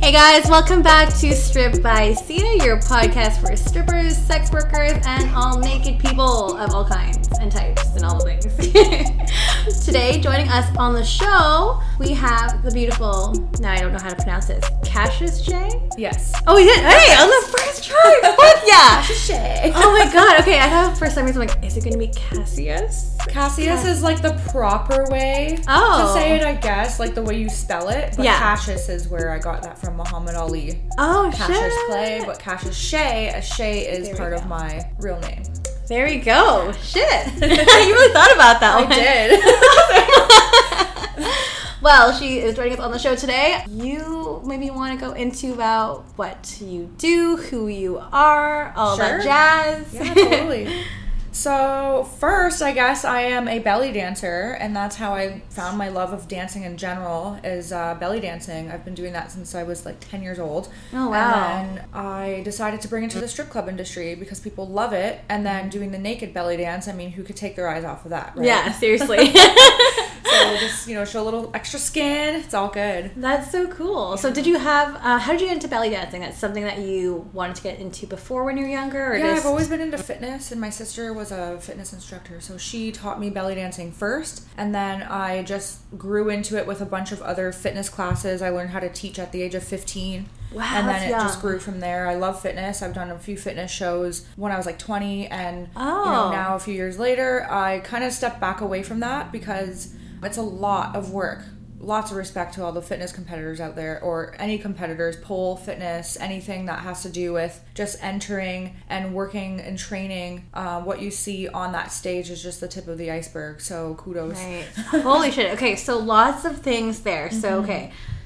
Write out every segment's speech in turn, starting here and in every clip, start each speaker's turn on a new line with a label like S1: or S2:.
S1: Hey guys, welcome back to Strip by Sia, your podcast for strippers, sex workers, and all naked people of all kinds and types and all the things. Today, joining us on the show, we have the beautiful, now I don't know how to pronounce this, Cassius Chay?
S2: Yes.
S1: Oh, we did? Hey, on the first try! What? Yeah!
S2: Cassius Chay.
S1: Oh my god, okay, I thought for some reason, I'm like, is it gonna be Cassius?
S2: Cassius is like the proper way to say it, I guess, like the way you spell it. But Cassius is where I got that from Muhammad Ali.
S1: Oh,
S2: Cassius Clay, but Cassius Chay, a Shay is part of my real name.
S1: There we go. Shit. You really thought about that one.
S2: I did.
S1: Well, she is joining us on the show today. You maybe want to go into about what you do, who you are, all that jazz.
S2: Yeah, totally. So first, I guess I am a belly dancer, and that's how I found my love of dancing in general, is belly dancing. I've been doing that since I was like 10 years old.
S1: Oh, wow.
S2: And then I decided to bring it to the strip club industry because people love it. And then doing the naked belly dance, I mean, who could take their eyes off of that, right?
S1: Yeah, seriously.
S2: So just, show a little extra skin. It's all good.
S1: That's so cool. Yeah. So did you have, how did you get into belly dancing? That's something that you wanted to get into before when you were younger? Or
S2: I've always been into fitness, and my sister was a fitness instructor, so she taught me belly dancing first, and then I just grew into it with a bunch of other fitness classes. I learned how to teach at the age of 15.
S1: Wow,
S2: and then it just grew from there. I love fitness. I've done a few fitness shows when I was like 20, and now a few years later, I kind of stepped back away from that because it's a lot of work. Lots of respect to all the fitness competitors out there, or any competitors, pole fitness, anything that has to do with just entering and working and training. What you see on that stage is just the tip of the iceberg, so kudos.
S1: Right. Holy shit. Okay, so lots of things there. So,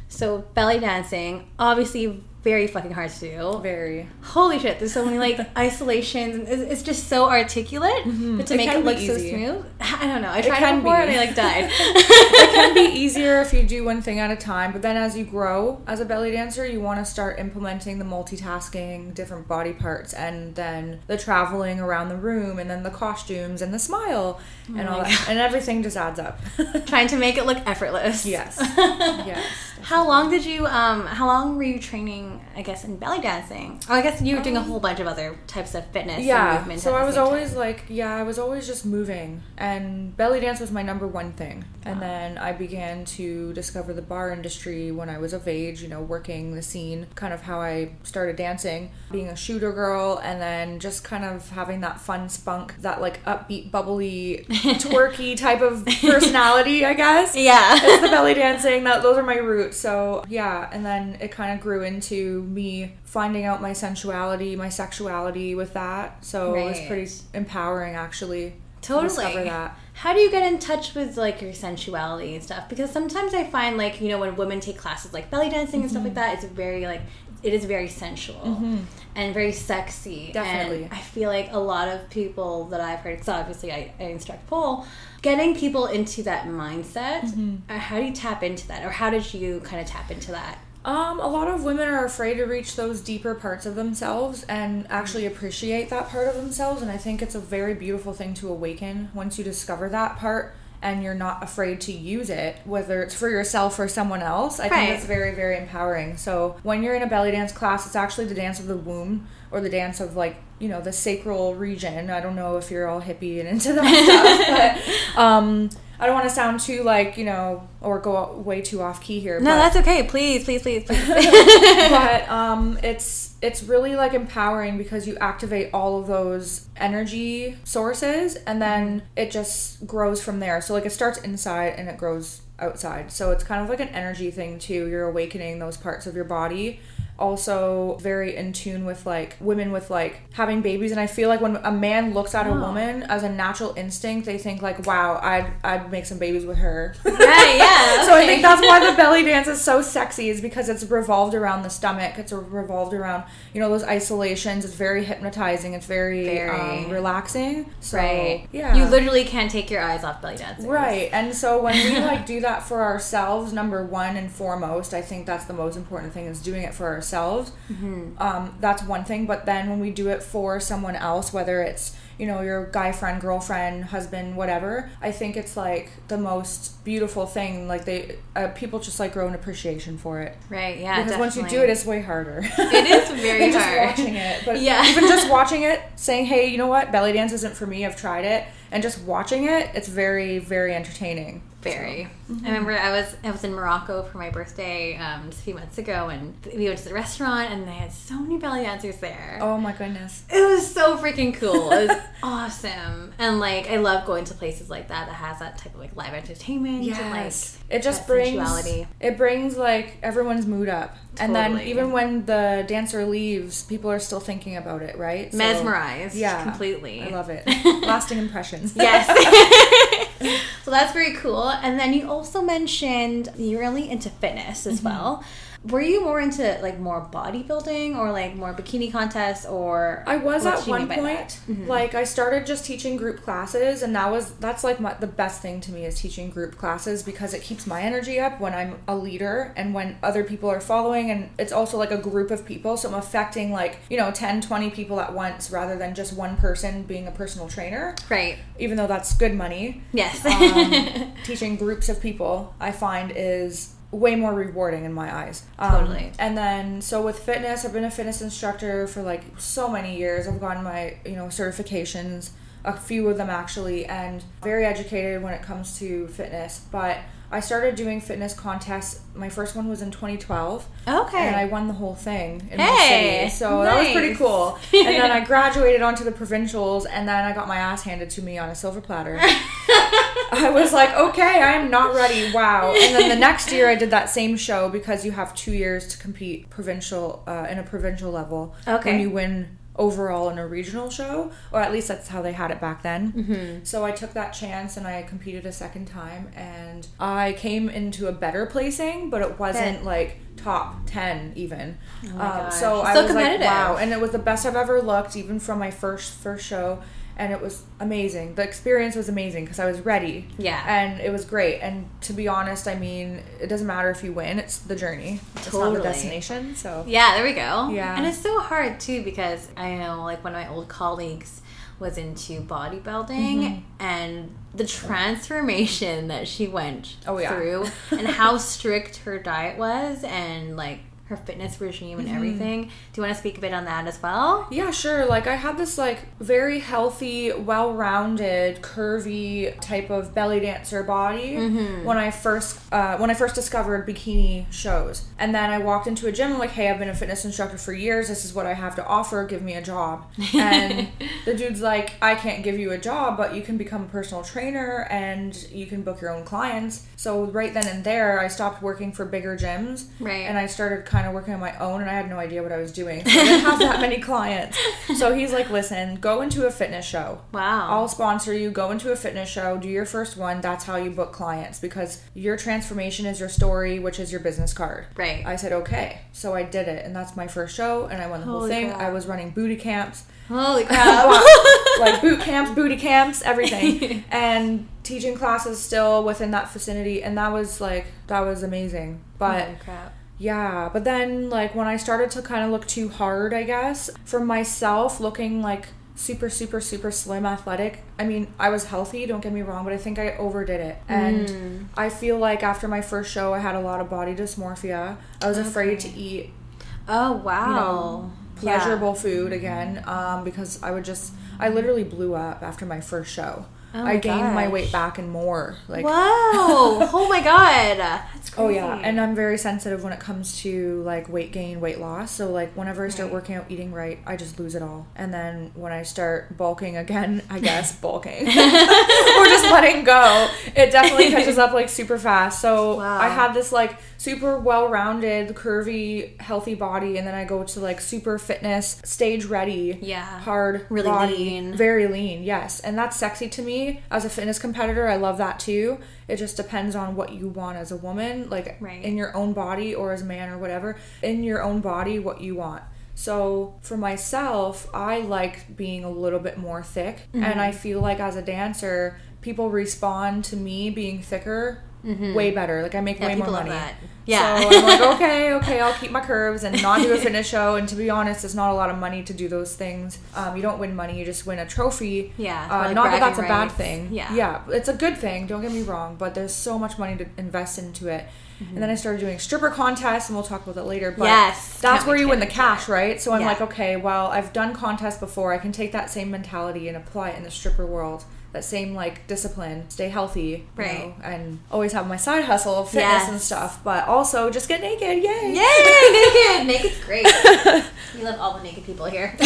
S1: so belly dancing, obviously very fucking hard to do.
S2: Very.
S1: Holy shit, there's so many like isolations. It's just so articulate, but to make it look so smooth. I don't know. I tried it before and I like died.
S2: It can be easier if you do one thing at a time, but then as you grow as a belly dancer, you want to start implementing the multitasking, different body parts, and then the traveling around the room, and then the costumes and the smile and all that. And everything just adds up.
S1: Trying to make it look effortless.
S2: Yes. Yes.
S1: How long were you training, I guess, in belly dancing? Oh, I guess you were doing a whole bunch of other types of fitness and movement.
S2: So I was always I was always just moving, and belly dance was my number one thing. And then I began to discover the bar industry when I was of age, working the scene, kind of how I started dancing, being a shooter girl, and then just kind of having that fun spunk, that like upbeat, bubbly, twerky type of personality, I guess.
S1: Yeah.
S2: It's the belly dancing. Those are my roots. So yeah, and then it kind of grew into me finding out my sensuality, my sexuality with that. So it was pretty empowering, actually.
S1: Totally.
S2: To discover that.
S1: How do you get in touch with like your sensuality and stuff? Because sometimes I find like, when women take classes like belly dancing and stuff like that, it's very like, it is very sensual and very sexy.
S2: Definitely.
S1: And I feel like a lot of people that I've heard, because obviously I instruct pole, getting people into that mindset, how do you tap into that? Or how did you kind of tap into that?
S2: A lot of women are afraid to reach those deeper parts of themselves and actually appreciate that part of themselves, and I think it's a very beautiful thing to awaken once you discover that part and you're not afraid to use it, whether it's for yourself or someone else. I think it's very, very empowering. So when you're in a belly dance class, it's actually the dance of the womb, or the dance of like, the sacral region. I don't know if you're all hippie and into that stuff, but I don't want to sound too like, or go way too off key here.
S1: No, that's okay. Please.
S2: But it's really like empowering because you activate all of those energy sources, and then it just grows from there. So like it starts inside and it grows outside. So it's kind of like an energy thing too. You're awakening those parts of your body. Also very in tune with like women with like having babies, and I feel like when a man looks at a woman as a natural instinct, they think like, wow, I'd make some babies with her.
S1: Right, yeah.
S2: So I think that's why the belly dance is so sexy, is because it's revolved around the stomach, it's revolved around those isolations. It's very hypnotizing, it's very relaxing. So yeah,
S1: you literally can't take your eyes off belly dancing.
S2: Right. And so when we like do that for ourselves, number one and foremost, I think that's the most important thing, is doing it for ourselves. ourselves, that's one thing. But then when we do it for someone else, whether it's, you know, your guy friend, girlfriend, husband, whatever, I think it's like the most beautiful thing. Like people just like grow an appreciation for it.
S1: Right, yeah,
S2: because
S1: definitely.
S2: once you do it, it's way harder.
S1: It is very
S2: than
S1: hard.
S2: just watching it. But even just watching it, saying, hey, you know what, belly dance isn't for me, I've tried it, and just watching it, it's very, very entertaining.
S1: Very. So, I remember I was in Morocco for my birthday just a few months ago, and we went to the restaurant, and they had so many belly dancers there.
S2: Oh my goodness.
S1: It was so freaking cool. It was awesome. And like, I love going to places like that has that type of like live entertainment.
S2: Yes.
S1: And like,
S2: it just brings like everyone's mood up. Totally. And then even when the dancer leaves, people are still thinking about it, right?
S1: Mesmerized. Yeah. Completely.
S2: I love it. Lasting impressions.
S1: Yes. So that's very cool. And then you also mentioned you're really into fitness as well. Were you more into like more bodybuilding or like more bikini contests, or
S2: I was at one point. Like I started just teaching group classes, and that's like the best thing to me is teaching group classes, because it keeps my energy up when I'm a leader and when other people are following, and it's also like a group of people, so I'm affecting like, you know, 10-20 people at once rather than just one person being a personal trainer.
S1: Right.
S2: Even though that's good money.
S1: Yes.
S2: Teaching groups of people I find is way more rewarding in my eyes.
S1: Totally.
S2: And then, so with fitness, I've been a fitness instructor for like so many years. I've gotten my, you know, certifications, a few of them actually, and very educated when it comes to fitness. But I started doing fitness contests. My first one was in 2012.
S1: Okay.
S2: And I won the whole thing in my city. So that was pretty cool. And then I graduated onto the provincials, and then I got my ass handed to me on a silver platter. I was like, okay, I am not ready. Wow. And then the next year I did that same show, because you have 2 years to compete provincial in a provincial level.
S1: Okay.
S2: When you win overall in a regional show, or at least that's how they had it back then. So I took that chance and I competed a second time, and I came into a better placing, but it wasn't like top 10 even.
S1: Oh my gosh.
S2: So I was like, wow. And it was the best I've ever looked, even from my first show. And it was amazing. The experience was amazing because I was ready.
S1: Yeah.
S2: And it was great. And to be honest, I mean, it doesn't matter if you win. It's the journey. It's not the destination. So
S1: yeah, there we go.
S2: Yeah.
S1: And it's so hard, too, because I know, like, one of my old colleagues was into bodybuilding, and the transformation that she went through and how strict her diet was, and, like, her fitness regime and everything. Do you want to speak a bit on that as well?
S2: Yeah, sure. Like, I had this like very healthy, well-rounded, curvy type of belly dancer body when I first discovered bikini shows. And then I walked into a gym, like, hey, I've been a fitness instructor for years. This is what I have to offer. Give me a job. And the dude's like, I can't give you a job, but you can become a personal trainer and you can book your own clients. So right then and there, I stopped working for bigger gyms.
S1: Right.
S2: And I started kind of working on my own, and I had no idea what I was doing. So I didn't have that many clients. So he's like, listen, go into a fitness show.
S1: Wow.
S2: I'll sponsor you. Go into a fitness show. Do your first one. That's how you book clients, because your transformation is your story, which is your business card.
S1: Right.
S2: I said, okay. So I did it, and that's my first show, and I won the whole thing.
S1: Crap.
S2: I was running booty camps.
S1: Holy crap.
S2: Like boot camps, booty camps, everything. And teaching classes still within that vicinity, and that was amazing. But
S1: holy crap.
S2: Yeah, but then, like, when I started to kind of look too hard, I guess, for myself, looking, like, super, super, super slim, athletic, I mean, I was healthy, don't get me wrong, but I think I overdid it. And I feel like after my first show, I had a lot of body dysmorphia. I was afraid to eat,
S1: oh, wow,
S2: you know, pleasurable food again, because I literally blew up after my first show.
S1: Oh
S2: I gained my weight back and more. Like,
S1: whoa. Oh my god. That's crazy.
S2: Oh yeah, and I'm very sensitive when it comes to like weight gain, weight loss. So like whenever I start working out, eating right, I just lose it all. And then when I start bulking again, I guess bulking or just letting go, it definitely catches up like super fast. So I had this like super well-rounded, curvy, healthy body, and then I go to like super fitness, stage ready, hard
S1: really
S2: body,
S1: lean,
S2: very lean. Yes, and that's sexy to me. As a fitness competitor, I love that too. It just depends on what you want as a woman, like in your own body, or as a man or whatever, in your own body, what you want. So for myself, I like being a little bit more thick, and I feel like as a dancer, people respond to me being thicker way better. Like, I make way more money.
S1: That. Yeah.
S2: So I'm like, okay, I'll keep my curves and not do a fitness show. And to be honest, it's not a lot of money to do those things. You don't win money, you just win a trophy.
S1: Yeah.
S2: Not that that's a bad thing. Yeah, it's a good thing, don't get me wrong, but there's so much money to invest into it. And then I started doing stripper contests, and we'll talk about that later. But that's where you win the cash, right? So I'm like, okay, well, I've done contests before. I can take that same mentality and apply it in the stripper world. That same, like, discipline, stay healthy, you know, and always have my side hustle of fitness and stuff, but also just get naked, yay!
S1: Yay! Naked's great. We love all the naked people here.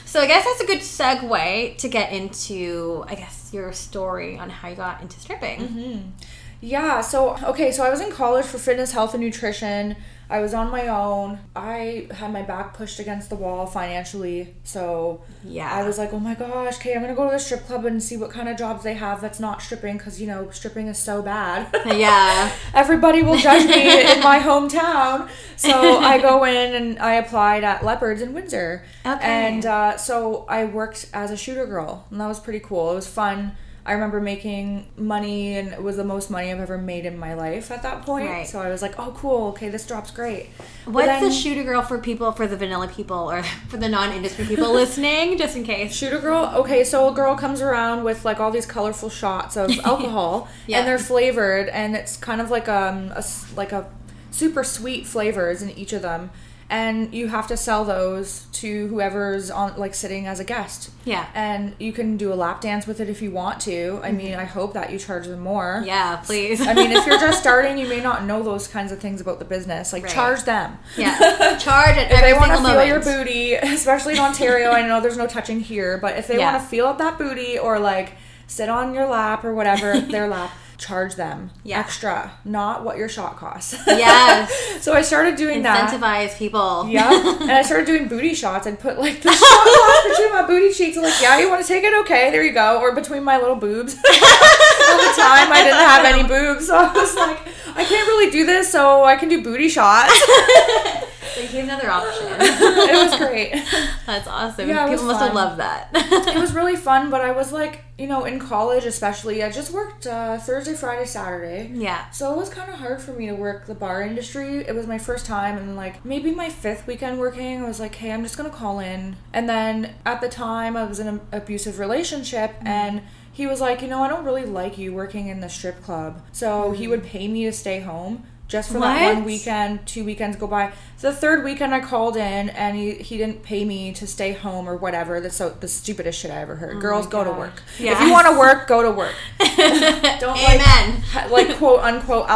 S1: So I guess that's a good segue to get into, I guess, your story on how you got into stripping.
S2: Yeah, so I was in college for fitness, health, and nutrition. I was on my own. I had my back pushed against the wall financially. So I was like, oh my gosh, okay, I'm going to go to the strip club and see what kind of jobs they have that's not stripping, because, you know, stripping is so bad.
S1: Yeah.
S2: Everybody will judge me in my hometown. So I go in and I applied at Leopards in Windsor. Okay. And so I worked as a shooter girl, and that was pretty cool. It was fun. I remember making money, and it was the most money I've ever made in my life at that point. Right. So I was like, oh, cool. Okay, this job's great.
S1: What's the shooter girl for the vanilla people, or for the non-industry people listening, just in case?
S2: Shooter girl? Okay, so a girl comes around with, like, all these colorful shots of alcohol, and they're flavored, and it's kind of like a super sweet flavors in each of them. And you have to sell those to whoever's on, like, sitting as a guest. Yeah. And you can do a lap dance with it if you want to. I mean, I hope that you charge them more.
S1: Yeah, please.
S2: I mean, if you're just starting, you may not know those kinds of things about the business. Like, charge them.
S1: Yeah. Charge at
S2: every single moment. If they want to feel your booty, especially in Ontario, I know there's no touching here, but if they want to feel up that booty or, like, sit on your lap or whatever, their lap, charge them extra, not what your shot costs. Yes. So I started doing that.
S1: Incentivize people.
S2: Yeah. And I started doing booty shots. I'd put, like, the shot glass between my booty cheeks. I'm like, yeah, you want to take it? Okay, there you go. Or between my little boobs. At the time, I didn't have any boobs. So I was like, I can't really do this, so I can do booty shots.
S1: They gave another option.
S2: It was great.
S1: That's awesome. Yeah, people must have loved that.
S2: It was really fun, but I was like, you know, in college especially, I just worked Thursday, Friday, Saturday. Yeah. So it was kind of hard for me to work the bar industry. It was my first time, and like maybe my 5th weekend working, I was like, hey, I'm just going to call in. And then at the time, I was in an abusive relationship, and he was like, you know, I don't really like you working in the strip club. So he would pay me to stay home. Just for that one weekend, 2 weekends go by. So the 3rd weekend I called in, and he didn't pay me to stay home or whatever. That's the stupidest shit I ever heard. Girls, go to work. Yes. If you want to work, go to work. Don't like quote unquote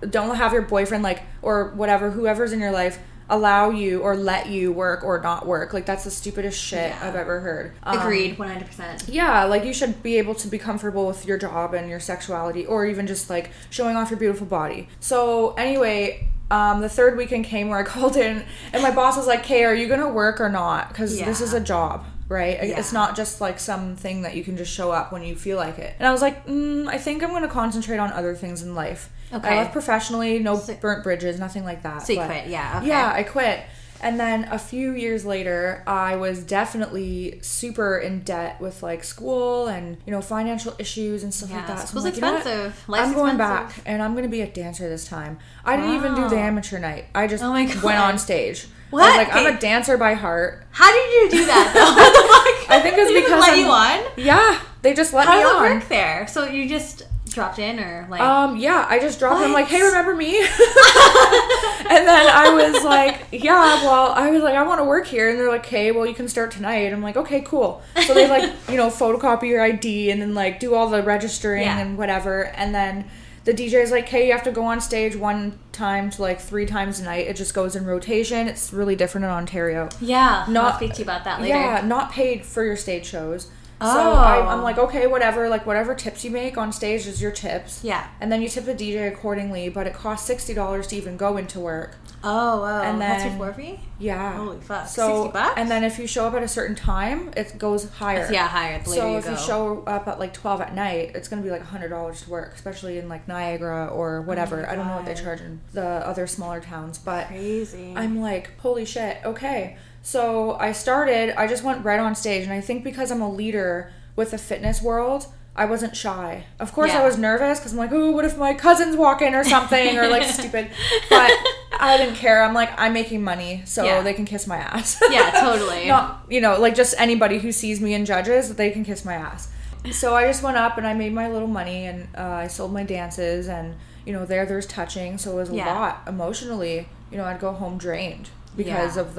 S2: don't have your boyfriend or whatever, whoever's in your life, allow you or let you work or not work. Like, that's the stupidest shit I've ever heard.
S1: Agreed, 100%.
S2: Yeah, like, you should be able to be comfortable with your job and your sexuality, or even just like showing off your beautiful body. So anyway, the 3rd weekend came where I called in, and my boss was like, hey, are you gonna work or not? Because this is a job, right? Yeah. It's not just like something that you can just show up when you feel like it. And I was like, I think I'm gonna concentrate on other things in life. Okay. I left professionally, no burnt bridges, nothing like that.
S1: So you quit, yeah. Okay.
S2: Yeah, I quit. And then a few years later, I was definitely super in debt with like school and, you know, financial issues and stuff like that.
S1: School's expensive.
S2: You know, I'm going back, and I'm going to be a dancer this time. I didn't even do the amateur night. I just went on stage. What? I was like, I'm a dancer by heart.
S1: How did you do that, though?
S2: I think it's because
S1: let you on?
S2: Yeah, they just let me on.
S1: How does it work there? So you just dropped in, or like?
S2: Yeah, I just dropped in. I'm like, hey, remember me? And then I was like, yeah, well, I was like, I want to work here. And they're like, okay, well, you can start tonight. I'm like, okay, cool. So they like, you know, photocopy your ID and then like do all the registering and whatever. And then the DJ is like, hey, you have to go on stage 1 time to like 3 times a night. It just goes in rotation. It's really different in Ontario.
S1: Yeah, I'll speak to you about that later.
S2: Yeah, not paid for your stage shows. So I'm like, okay, whatever. Like, whatever tips you make on stage is your tips. Yeah. And then you tip the DJ accordingly, but it costs $60 to even go into work.
S1: Oh, wow. And then, that's your floor fee?
S2: Yeah.
S1: Holy fuck.
S2: So,
S1: $60?
S2: And then if you show up at a certain time, it goes higher.
S1: Higher. The later you go.
S2: So if you show up at like 12 at night, it's going to be like $100 to work, especially in like Niagara or whatever. I don't know what they charge in the other smaller towns, but crazy. I'm like, holy shit, okay. So I just went right on stage, and I think because I'm a leader with the fitness world, I wasn't shy. Of course, I was nervous because I'm like, oh, what if my cousins walk in or something, or like stupid. But I didn't care. I'm like, I'm making money, so they can kiss my ass.
S1: Yeah, totally.
S2: Not, like just anybody who sees me and judges, they can kiss my ass. So I just went up and I made my little money, and I sold my dances, and there's touching, so it was a lot emotionally. I'd go home drained because of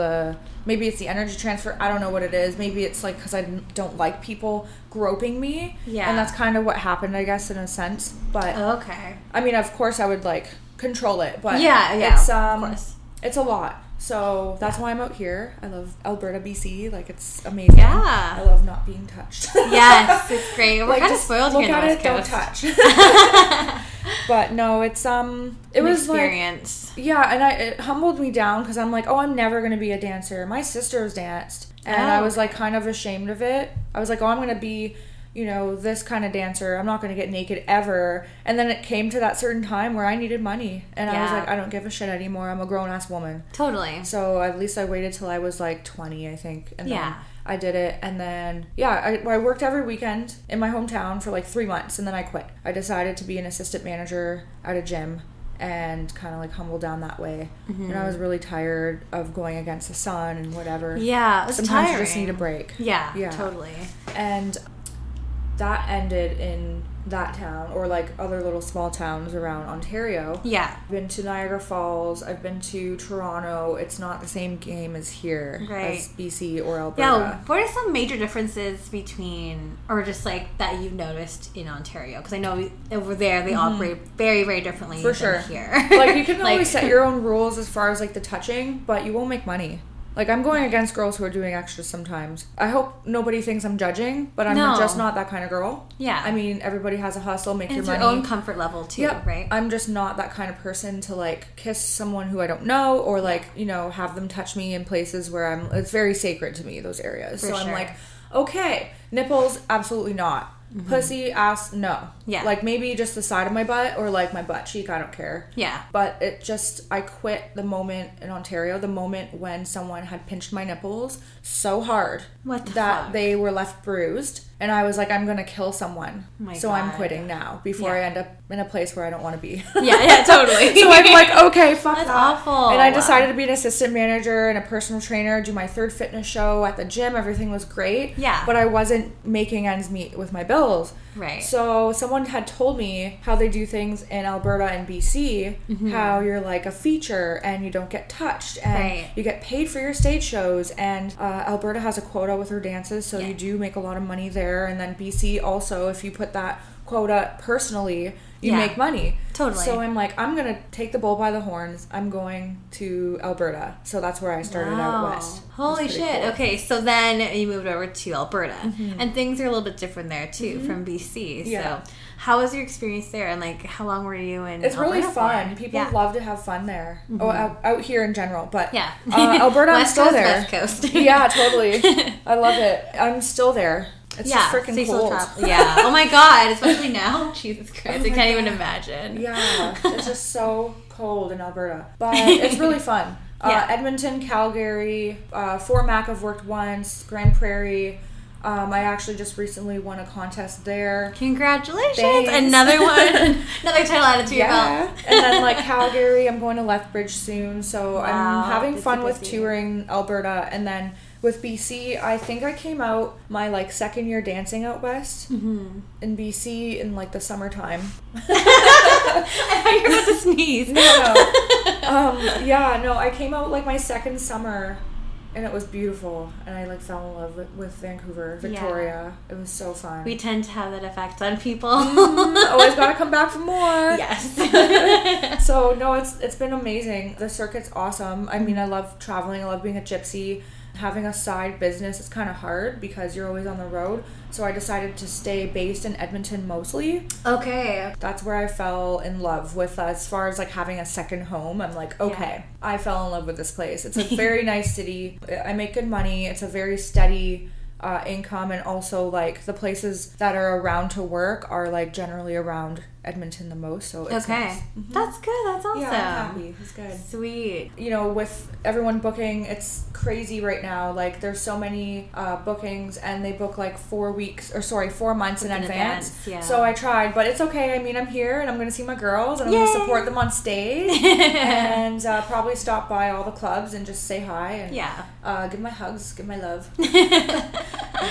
S2: maybe it's the energy transfer. I don't know what it is. Maybe it's like because I don't like people groping me. Yeah. And that's kind of what happened, I guess, in a sense. But
S1: okay.
S2: I mean, of course, I would like control it, but
S1: it's of course.
S2: It's a lot. So that's why I'm out here. I love Alberta, BC. Like, it's amazing.
S1: Yeah.
S2: I love not being touched.
S1: Yes, it's great. We're kind of spoiled here in the West Coast.
S2: Don't touch. But no, it was
S1: experience.
S2: Like, and it humbled me down because I'm like, oh, I'm never going to be a dancer. My sister's danced, and I was like kind of ashamed of it. I was like, oh, I'm going to be, this kind of dancer. I'm not going to get naked ever. And then it came to that certain time where I needed money, and I was like, I don't give a shit anymore. I'm a grown-ass woman.
S1: Totally.
S2: So at least I waited till I was like 20, I think. And then I did it, and then I worked every weekend in my hometown for like 3 months, and then I quit. I decided to be an assistant manager at a gym and kind of like humble down that way. Mm-hmm. And I was really tired of going against the sun and whatever.
S1: Yeah, it's
S2: sometimes
S1: tiring.
S2: You just need a break.
S1: Yeah, totally.
S2: And that ended in that town, or like other little small towns around Ontario. Yeah. I've been to Niagara Falls. I've been to Toronto. It's not the same game as here, as BC or Alberta.
S1: Yeah. What are some major differences between, or just like that you've noticed in Ontario? Because I know over there they operate very, very differently than here.
S2: Like, you can always set your own rules as far as like the touching, but you won't make money. Like, I'm going against girls who are doing extras sometimes. I hope nobody thinks I'm judging, but I'm just not that kind of girl. Yeah. I mean, everybody has a hustle, make your money.
S1: It's your own comfort level, too, right?
S2: I'm just not that kind of person to, like, kiss someone who I don't know, or, like, have them touch me in places where it's very sacred to me, those areas. So I'm like, okay, nipples, absolutely not. Mm-hmm. Pussy, ass, no. Yeah. Like, maybe just the side of my butt or, like, my butt cheek, I don't care. Yeah. But I quit the moment in Ontario, the moment when someone had pinched my nipples so hard that they were left bruised. And I was like, I'm going to kill someone. So I'm quitting now before I end up in a place where I don't want to be. Yeah, totally. So I'm like, okay, fuck that. That's awful. And I decided to be an assistant manager and a personal trainer, do my third fitness show at the gym. Everything was great. Yeah. But I wasn't making ends meet with my bills. Right. So someone had told me how they do things in Alberta and BC, how you're like a feature and you don't get touched and you get paid for your stage shows. And Alberta has a quota with her dances, so you do make a lot of money there. And then BC also, if you put that quota personally, you make money. Totally. So I'm like, I'm going to take the bull by the horns. I'm going to Alberta. So that's where I started out west.
S1: Holy shit. Cool. Okay, so then you moved over to Alberta. Mm-hmm. And things are a little bit different there, too, from BC. Yeah. So how was your experience there? And, like, how long were you in
S2: It's
S1: Alberta
S2: really fun. For? People love to have fun there. Mm-hmm. Oh, out here in general. But Alberta,
S1: I'm
S2: West
S1: still
S2: Coast,
S1: there. West Coast.
S2: Yeah, totally. I love it. I'm still there. It's just freaking cold.
S1: Yeah. Oh my god, especially now. Jesus Christ, I can't even imagine.
S2: Yeah, it's just so cold in Alberta. But it's really fun. Edmonton, Calgary, Fort Mac I've worked once, Grand Prairie. I actually just recently won a contest there.
S1: Congratulations. Thanks. Another one. Another title added to your belt.
S2: And then like Calgary, I'm going to Lethbridge soon. So I'm having fun with touring Alberta. And then with BC, I think I came out my like second year dancing out west in BC in like the summertime.
S1: I thought you were about to sneeze.
S2: No. I came out like my second summer. And it was beautiful, and I like fell in love with Vancouver, Victoria. Yeah. It was so fun.
S1: We tend to have that effect on people.
S2: Always gotta come back for more.
S1: Yes.
S2: So no, it's been amazing. The circuit's awesome. I mean, I love traveling. I love being a gypsy. Having a side business is kind of hard because you're always on the road. So I decided to stay based in Edmonton mostly. Okay. That's where I fell in love with, as far as like having a second home. I'm like, okay, I fell in love with this place. It's a very nice city. I make good money. It's a very steady income, and also like the places that are around to work are like generally around Edmonton the most, so it's
S1: okay.
S2: nice. Mm-hmm.
S1: That's good. That's awesome.
S2: Yeah, I'm happy. It's good.
S1: Sweet.
S2: You know, with everyone booking, it's crazy right now. Like, there's so many bookings, and they book like 4 months in advance.
S1: Yeah.
S2: So I tried, but it's okay. I mean, I'm here, and I'm going to see my girls, and I'm going to support them on stage, and probably stop by all the clubs and just say hi, and give my hugs, give my love.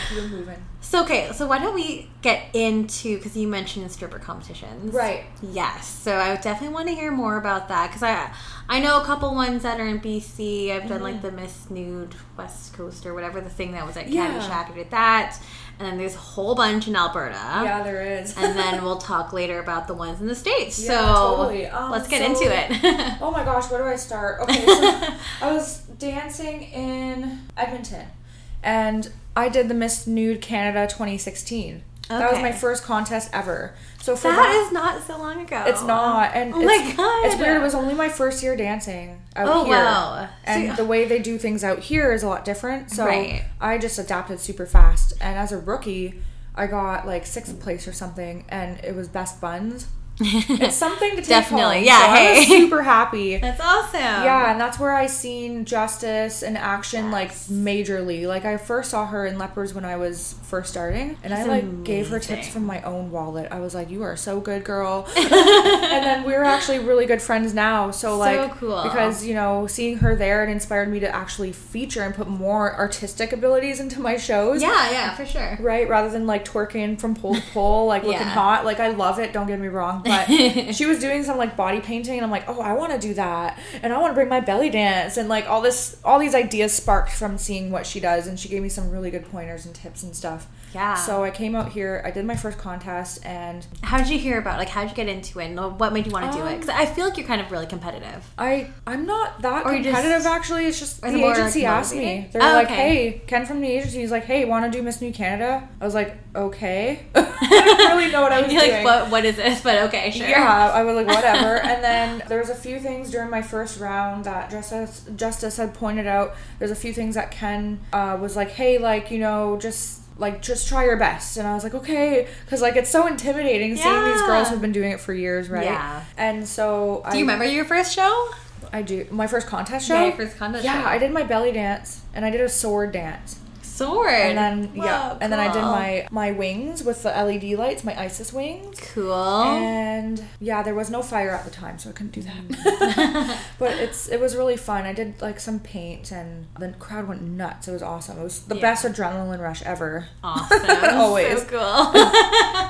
S2: Keep moving.
S1: So, okay, so why don't we get into, because you mentioned stripper competitions.
S2: Right.
S1: Yes. So I would definitely want to hear more about that, because I know a couple ones that are in BC. I've done like the Miss Nude West Coast or whatever, the thing that was at Caddy Shack. I did that. And then there's a whole bunch in Alberta.
S2: Yeah, there is.
S1: And then we'll talk later about the ones in the States.
S2: Yeah,
S1: so
S2: totally.
S1: Let's get into it.
S2: Oh my gosh, where do I start? Okay, so I was dancing in Edmonton, and I did the Miss Nude Canada 2016. Okay. That was my first contest ever. So for
S1: that is not so long ago.
S2: It's not. And
S1: oh my God.
S2: It's weird. It was only my first year dancing out here.
S1: Oh, wow.
S2: And the way they do things out here is a lot different. So I just adapted super fast. And as a rookie, I got like 6th place or something. And it was best buns. It's something to take
S1: Definitely,
S2: home.
S1: yeah.
S2: So I was super happy.
S1: That's awesome.
S2: Yeah, and that's where I seen Justice in action, like majorly. Like I first saw her in Lepers when I was first starting, and I like gave her tips from my own wallet. I was like, "You are so good, girl." And then we're actually really good friends now. So like,
S1: cool.
S2: Because you know, seeing her there, it inspired me to actually feature and put more artistic abilities into my shows.
S1: Yeah, for sure.
S2: Right, rather than like twerking from pole to pole, like looking hot. Like I love it. Don't get me wrong. But she was doing some like body painting, and I'm like, oh, I want to do that, and I want to bring my belly dance, and like all these ideas sparked from seeing what she does, and she gave me some really good pointers and tips and stuff. Yeah. So I came out here, I did my first contest, and
S1: how did you hear about how'd you get into it, and what made you want to do it? Because I feel like you're kind of really competitive.
S2: I'm not that competitive actually. It's just the agency asked me. They're like, hey, Ken from the agency, he's like, hey, want to do Miss New Canada? I was like, okay. I didn't really know what I was doing.
S1: Like, what is this? But okay, sure.
S2: Yeah, I was like, whatever. And then there was a few things during my first round that Justice had pointed out. There's a few things that Ken was like, hey, like, you know, just try your best. And I was like, okay, because like it's so intimidating seeing these girls who've been doing it for years, right? Yeah. And so
S1: do you remember your first show?
S2: I do. My first contest show?
S1: Yeah, your first contest show.
S2: Yeah, I did my belly dance, and I did a sword dance.
S1: Sword.
S2: And then
S1: cool.
S2: And then I did my wings with the LED lights, my ISIS wings.
S1: Cool.
S2: And there was no fire at the time, so I couldn't do that. But it was really fun. I did like some paint, and the crowd went nuts. It was awesome. It was the best adrenaline rush ever.
S1: Awesome.
S2: Always.
S1: So cool.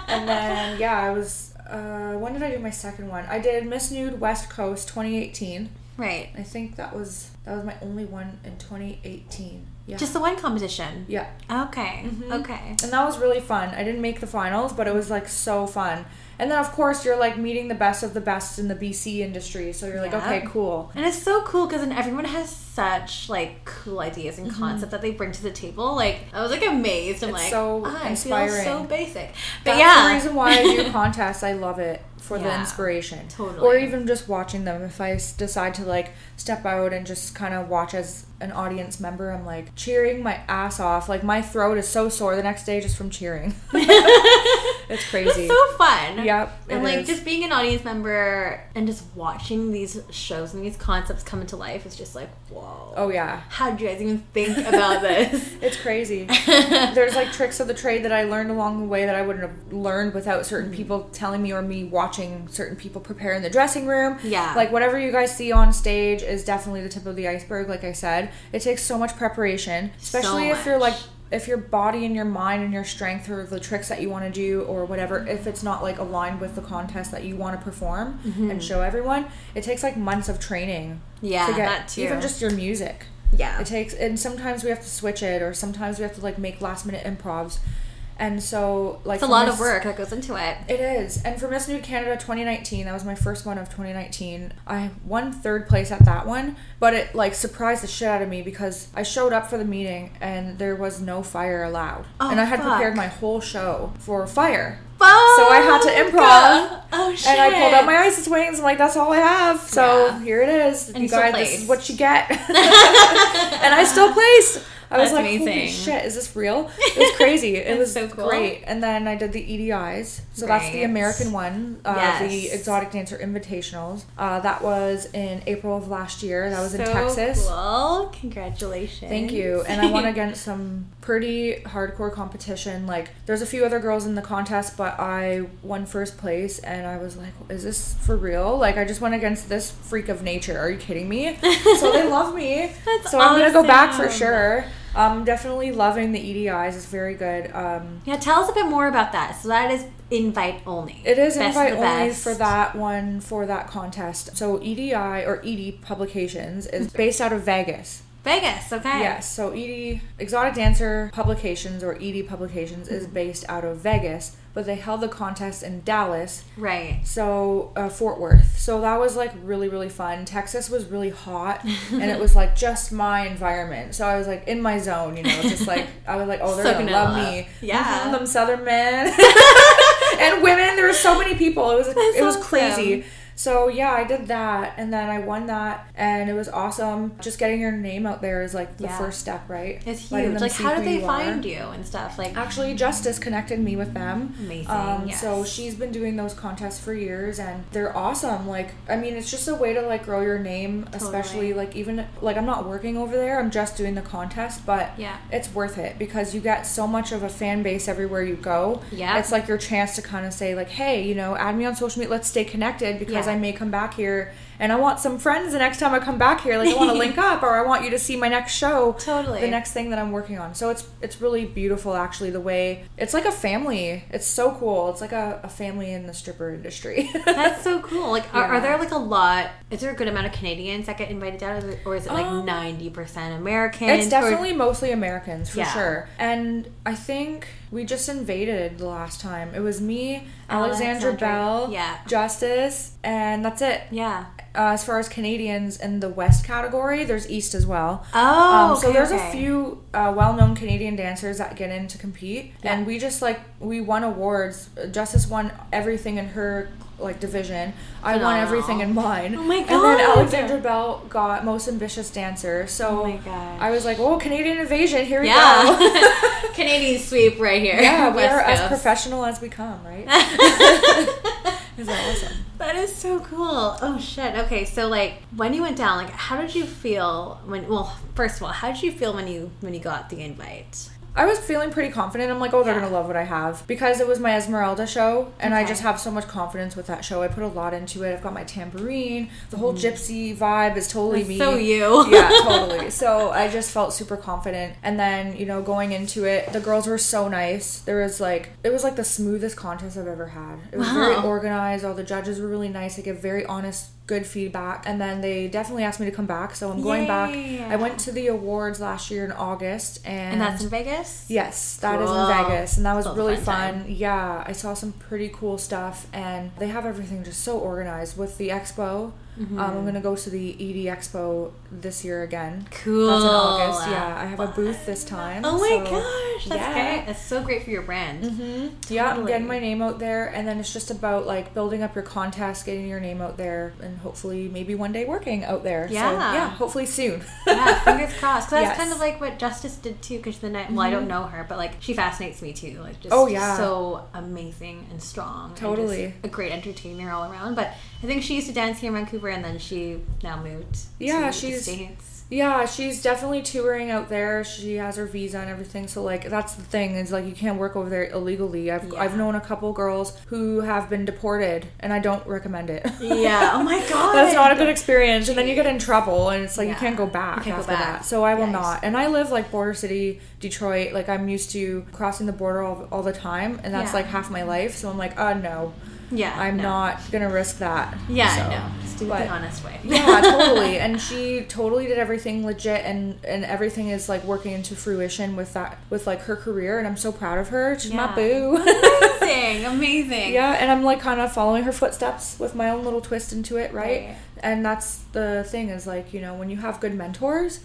S2: And then I was when did I do my second one? I did Miss Nude West Coast 2018.
S1: Right.
S2: I think that was my only one in 2018. Yeah.
S1: Just the one competition?
S2: Yeah.
S1: Okay. Mm-hmm. Okay.
S2: And that was really fun. I didn't make the finals, but it was like so fun. And then of course you're like meeting the best of the best in the BC industry. So you're like, okay, cool.
S1: And it's so cool because then everyone has such like cool ideas and concepts that they bring to the table. Like I was like amazed. I'm like,
S2: so inspiring.
S1: I feel so basic. But
S2: that's the reason why I do contests. I love it. For the inspiration.
S1: Totally.
S2: Or even just watching them. If I decide to like step out and just kind of watch as an audience member, I'm like cheering my ass off. Like my throat is so sore the next day just from cheering. It's crazy.
S1: It's so fun.
S2: Yep.
S1: And like just being an audience member and just watching these shows and these concepts come into life is just like, whoa.
S2: Oh yeah.
S1: How did you guys even think about this?
S2: It's crazy. There's like tricks of the trade that I learned along the way that I wouldn't have learned without certain people telling me or me watching certain people prepare in the dressing room.
S1: Yeah.
S2: Like whatever you guys see on stage is definitely the tip of the iceberg. Like I said, it takes so much preparation, especially if you're like, if your body and your mind and your strength or the tricks that you want to do or whatever, if it's not like aligned with the contest that you want to perform and show everyone, it takes like months of training.
S1: Yeah,
S2: to get
S1: that too.
S2: Even just your music.
S1: Yeah.
S2: It takes, and sometimes we have to switch it, or sometimes we have to like make last minute improvs. And so, like,
S1: it's a lot of work that goes into it.
S2: It is. And for Miss Nude Canada 2019, that was my first one of 2019. I won 3rd place at that one, but it like surprised the shit out of me because I showed up for the meeting and there was no fire allowed. And I had prepared my whole show for fire. So I had to improv.
S1: Oh shit.
S2: And I pulled out my ISIS wings. I'm like, that's all I have. So here it is.
S1: And
S2: you guys, this is what you get. And I still placed. I was like,
S1: amazing.
S2: Holy shit, is this real? It was crazy. It was
S1: so cool.
S2: great. And then I did the EDIs. So that's the American one, the Exotic Dancer Invitationals. That was in April of last year. That was in Texas.
S1: Cool. Congratulations.
S2: Thank you. And I won against some pretty hardcore competition. Like, there's a few other girls in the contest, but I won first place, and I was like, is this for real? Like, I just went against this freak of nature. Are you kidding me? So they love me.
S1: That's
S2: so I'm gonna go back for sure. Definitely loving the EDIs. It's very good.
S1: Yeah, tell us a bit more about that. So that is invite only.
S2: It is invite only for that one, for that contest. So EDI or ED Publications is based out of Vegas.
S1: Vegas, okay.
S2: Yes, so ED, Exotic Dancer Publications or ED Publications is based out of Vegas, but they held the contest in Dallas.
S1: Right.
S2: So, Fort Worth. So that was like really, really fun. Texas was really hot and it was like just my environment. So I was like in my zone, you know, just like, I was like, oh, they're gonna love me.
S1: Yeah.
S2: Them Southern men and women. There were so many people. It was crazy. So yeah, I did that, and then I won that, and it was awesome. Just getting your name out there is like the first step, right?
S1: It's huge. Like, how did they find you and stuff? Like,
S2: actually, Justice connected me with them.
S1: Amazing.
S2: So she's been doing those contests for years, and they're awesome. Like, I mean, it's just a way to like grow your name, especially like even like I'm not working over there. I'm just doing the contest, but it's worth it because you get so much of a fan base everywhere you go.
S1: Yeah,
S2: it's like your chance to kind of say like, hey, you know, add me on social media. Let's stay connected because I may come back here and I want some friends the next time I come back here. Like, I want to link up, or I want you to see my next show.
S1: Totally.
S2: The next thing that I'm working on. So it's really beautiful, actually, the way it's like a family. It's so cool. It's like a family in the stripper industry.
S1: That's so cool. Like, are there like a lot? Is there a good amount of Canadians that get invited down, or is it like 90% Americans?
S2: It's definitely mostly Americans for sure. And I think we just invaded the last time. It was me, Alexandra Bell, Justice, and that's it.
S1: Yeah.
S2: As far as Canadians in the West category, there's East as well.
S1: Oh,
S2: so there's a few well-known Canadian dancers that get in to compete, and we won awards. Justice won everything in her like division. I won everything in mine.
S1: Oh my god!
S2: And then Alexandra Bell got most ambitious dancer. So
S1: oh my god!
S2: I was like, oh, Canadian invasion, here we go.
S1: Canadian sweep right here.
S2: Yeah, we're as professional as we come, right? Is that awesome?
S1: That is so cool. Oh shit. Okay, so like when you went down, like how did you feel when? Well, first of all, how did you feel when you got the invite?
S2: I was feeling pretty confident. I'm like, oh, they're going to love what I have. Because it was my Esmeralda show, and I just have so much confidence with that show. I put a lot into it. I've got my tambourine. The whole gypsy vibe is totally
S1: That's
S2: me.
S1: so you.
S2: Yeah, totally. So I just felt super confident. And then, you know, going into it, the girls were so nice. It was like the smoothest contest I've ever had. It was very organized. All the judges were really nice. They give very honest, good feedback, and then they definitely asked me to come back, so I'm going back. I went to the awards last year in August, and
S1: that's in Vegas?
S2: Yes, that is in Vegas, and that was really fun. Yeah, I saw some pretty cool stuff, and they have everything just so organized with the expo. I'm going to go to the ED Expo this year again.
S1: Cool.
S2: That's in August. Yeah, I have a booth this time.
S1: Oh my gosh, that's great. That's so great for your brand.
S2: Totally. Yeah, I'm getting my name out there, and then it's just about like building up your contest, getting your name out there, and hopefully maybe one day working out there.
S1: Yeah.
S2: So, yeah, hopefully soon.
S1: Yeah, fingers crossed. Cause that's kind of like what Justice did too, because well, I don't know her, but like she fascinates me too. Like just so amazing and strong.
S2: Totally.
S1: And just a great entertainer all around. But I think she used to dance here in Vancouver, and then she now moved to the States.
S2: Yeah, she's definitely touring out there. She has her visa and everything. So, like, that's the thing is, like, you can't work over there illegally. I've known a couple girls who have been deported, and I don't recommend it.
S1: Yeah. Oh, my God.
S2: That's not a good experience. And then you get in trouble, and it's like you can't go back after that. So I will not. And I live, like, border city, Detroit. Like, I'm used to crossing the border all the time, and that's, like, half my life. So I'm like, no. Yeah, I'm not gonna risk that.
S1: Yeah, so. No, just do it the honest way.
S2: Yeah, totally. And she totally did everything legit, and everything is like working into fruition with like her career, and I'm so proud of her. She's my boo.
S1: Amazing.
S2: Yeah, and I'm like kind of following her footsteps with my own little twist into it, right? And that's the thing is like, you know, when you have good mentors,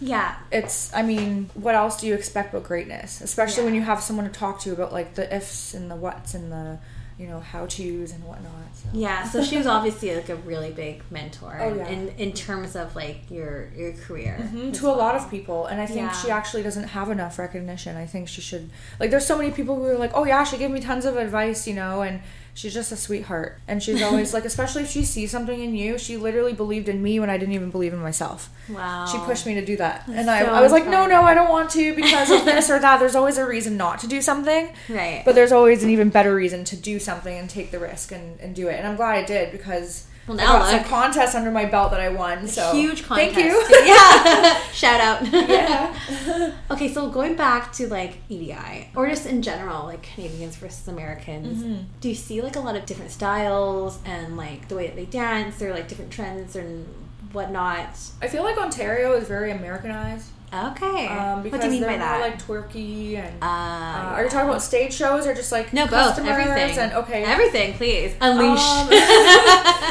S2: it's, I mean, what else do you expect but greatness? Especially when you have someone to talk to about like the ifs and the whats and the how-tos and whatnot. So.
S1: Yeah, so she was obviously like a really big mentor in terms of like your career.
S2: To a lot of people, and I think she actually doesn't have enough recognition. I think she should, like, there's so many people who are like, oh yeah, she gave me tons of advice, and she's just a sweetheart. And she's always like, especially if she sees something in you, she literally believed in me when I didn't even believe in myself.
S1: Wow.
S2: She pushed me to do that. And I was like, no, I don't want to because of this or that. There's always a reason not to do something.
S1: Right.
S2: But there's always an even better reason to do something and take the risk and do it. And I'm glad I did because I got some contests under my belt that I won. So
S1: huge contest.
S2: Thank you.
S1: Yeah. Shout out.
S2: Yeah.
S1: Okay, so going back to like EDI or just in general, like Canadians versus Americans, do you see like a lot of different styles and like the way that they dance or like different trends and whatnot?
S2: I feel like Ontario is very Americanized.
S1: Okay.
S2: Because
S1: what do you mean by that?
S2: More like twerky and are you talking about stage shows or just like
S1: both, everything
S2: and
S1: everything, please unleash.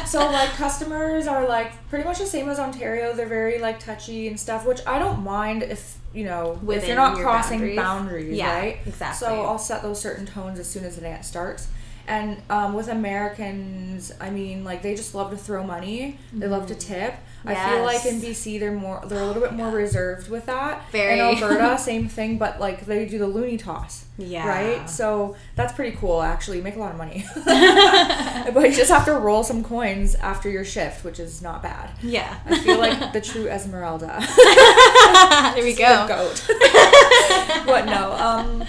S2: So like customers are like pretty much the same as Ontario. They're very like touchy and stuff, which I don't mind if if you're not crossing boundaries, right?
S1: Exactly.
S2: So I'll set those certain tones as soon as the dance starts. And with Americans, I mean, like, they just love to throw money. They love to tip. Yes. I feel like in BC they're a little bit more reserved with that.
S1: Very.
S2: In Alberta, same thing, but like they do the loony toss.
S1: Yeah.
S2: Right? So that's pretty cool, actually. You make a lot of money. But you just have to roll some coins after your shift, which is not bad.
S1: Yeah.
S2: I feel like the true Esmeralda.
S1: There we go.
S2: The goat. But no,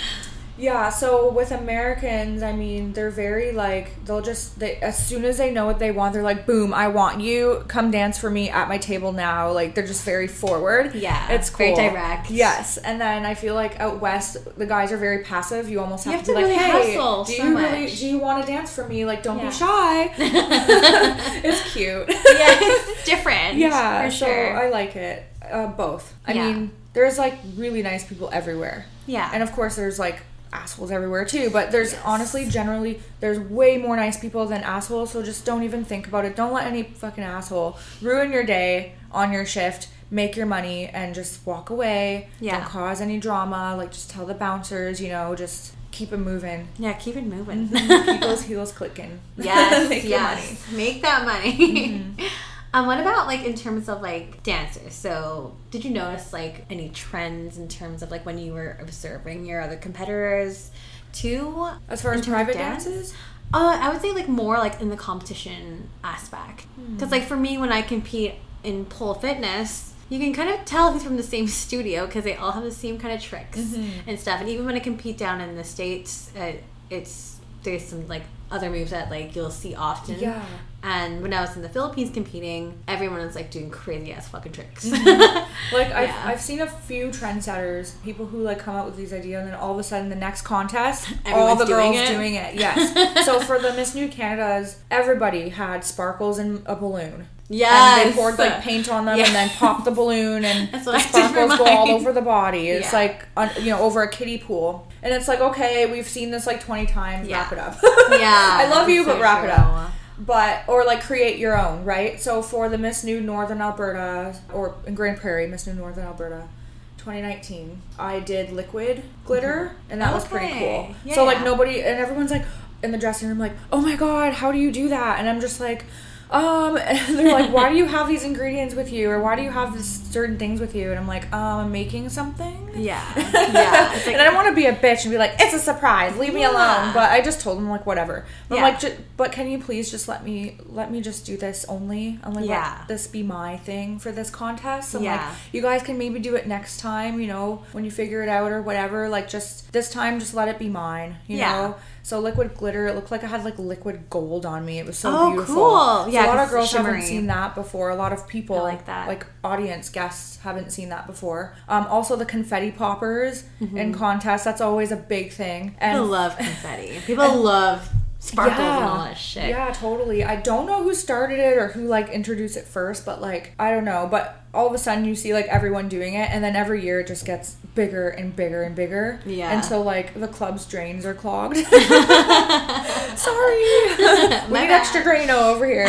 S2: yeah, so with Americans, I mean, they're very, like, as soon as they know what they want, they're like, boom, I want you, come dance for me at my table now. Like, they're just very forward.
S1: Yeah.
S2: It's cool.
S1: Very direct.
S2: Yes. And then I feel like out west, the guys are very passive. You almost have to be
S1: really
S2: like, hey,
S1: do
S2: you want to dance for me? Like, don't be shy. It's cute.
S1: Yeah, it's different.
S2: Yeah,
S1: for
S2: so
S1: sure.
S2: I like it. Both. I mean, there's, like, really nice people everywhere.
S1: Yeah.
S2: And, of course, there's, like, assholes everywhere too, but there's honestly generally there's way more nice people than assholes, so just don't even think about it. Don't let any fucking asshole ruin your day on your shift. Make your money and just walk away. Don't cause any drama. Like, just tell the bouncers, just keep it moving.
S1: Yeah, keep it moving.
S2: Keep those heels clicking.
S1: Yes.
S2: Make your money.
S1: Make that money. What about, like, in terms of, like, dancers? So, did you notice, like, any trends in terms of, like, when you were observing your other competitors, too?
S2: As far as private dances?
S1: I would say, like, more, like, in the competition aspect. Because, like, for me, when I compete in pole fitness, you can kind of tell who's from the same studio because they all have the same kind of tricks and stuff. And even when I compete down in the States, there's some, like, other moves that, like, you'll see often.
S2: Yeah.
S1: And when I was in the Philippines competing, everyone was, like, doing crazy ass fucking tricks.
S2: Like, I've seen a few trendsetters, people who, like, come out with these ideas, and then all of a sudden the next contest, all the girls doing it. Yes. So for the Miss New Canadas, everybody had sparkles and a balloon.
S1: Yes.
S2: And they poured, like, paint on them and then popped the balloon, and the sparkles go all over the body. It's like, over a kiddie pool. And it's like, okay, we've seen this like 20 times. Wrap it up. I love you, but wrap it up. Or like create your own, right? So for the Miss New Northern Alberta, or in Grand Prairie, Miss New Northern Alberta 2019, I did liquid glitter, and that was pretty cool. Yeah, so like nobody, and everyone's like in the dressing room like, oh my god, how do you do that? And I'm just like, and they're like, why do you have these ingredients with you, or why do you have this certain things with you? And I'm like, I'm making something.
S1: Yeah.
S2: It's like, and I don't want to be a bitch and be like, it's a surprise, leave me alone. But I just told them, like, whatever. But I'm like, but can you please just let me just do this only? I'm like, let this be my thing for this contest. So like, you guys can maybe do it next time, when you figure it out or whatever. Like, just this time, just let it be mine. You know. So liquid glitter, it looked like I had like liquid gold on me. It was so beautiful.
S1: Cool.
S2: So a lot of girls haven't seen that before. A lot of people,
S1: like that,
S2: like audience guests, haven't seen that before. Also the confetti poppers in contests. That's always a big thing. And
S1: people love confetti. People love sparkles and all that shit.
S2: Yeah, totally. I don't know who started it or who like introduced it first, but like I don't know. But all of a sudden you see like everyone doing it, and then every year it just gets bigger and bigger and bigger. Yeah. Until like the club's drains are clogged. Sorry. We need extra Drano over here.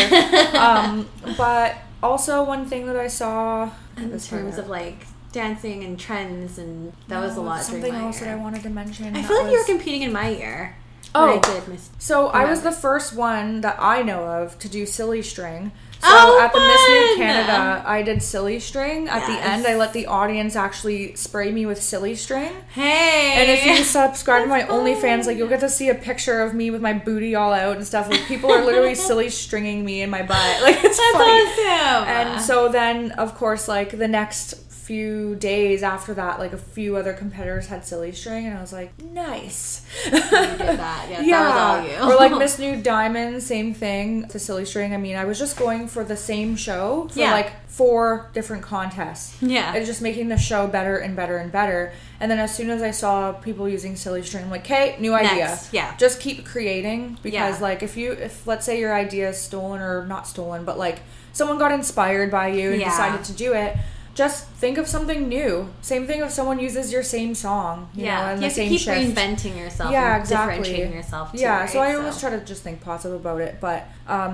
S2: But also one thing that I saw
S1: in terms of like dancing and trends, and that was a lot.
S2: Something else that I wanted to mention.
S1: I feel like you were competing in my year.
S2: Oh,
S1: I did miss.
S2: So I was the first one that I know of to do silly string. So
S1: Oh,
S2: at the Miss Nude
S1: fun!
S2: Canada, I did silly string. At the
S1: Yes.
S2: end, I let the audience actually spray me with silly string.
S1: Hey.
S2: And if you subscribe to my
S1: That's fun.
S2: OnlyFans, like, you'll get to see a picture of me with my booty all out and stuff. Like, people are literally silly stringing me in my butt. Like, it's
S1: That's
S2: funny.
S1: awesome.
S2: And so then, of course, like, the next few days after that, like, a few other competitors had silly string, and I was like, nice.
S1: You did that. Yeah, that was all you.
S2: Or like Miss Nude Diamond, same thing. The silly string. I mean, I was just going for the same show for like 4 different contests.
S1: Yeah.
S2: It's just making the show better and better and better. And then as soon as I saw people using silly string, I'm like, okay, new idea.
S1: Next. Yeah.
S2: Just keep creating, because
S1: Yeah.
S2: like if let's say your idea is stolen, or not stolen, but like someone got inspired by you and decided to do it, just think of something new. Same thing if someone uses your same song, you know, and
S1: you
S2: the same
S1: keep
S2: shift.
S1: reinventing yourself.
S2: Yeah,
S1: and
S2: exactly.
S1: Differentiating yourself too.
S2: Yeah,
S1: right?
S2: so I always try to just think positive about it. But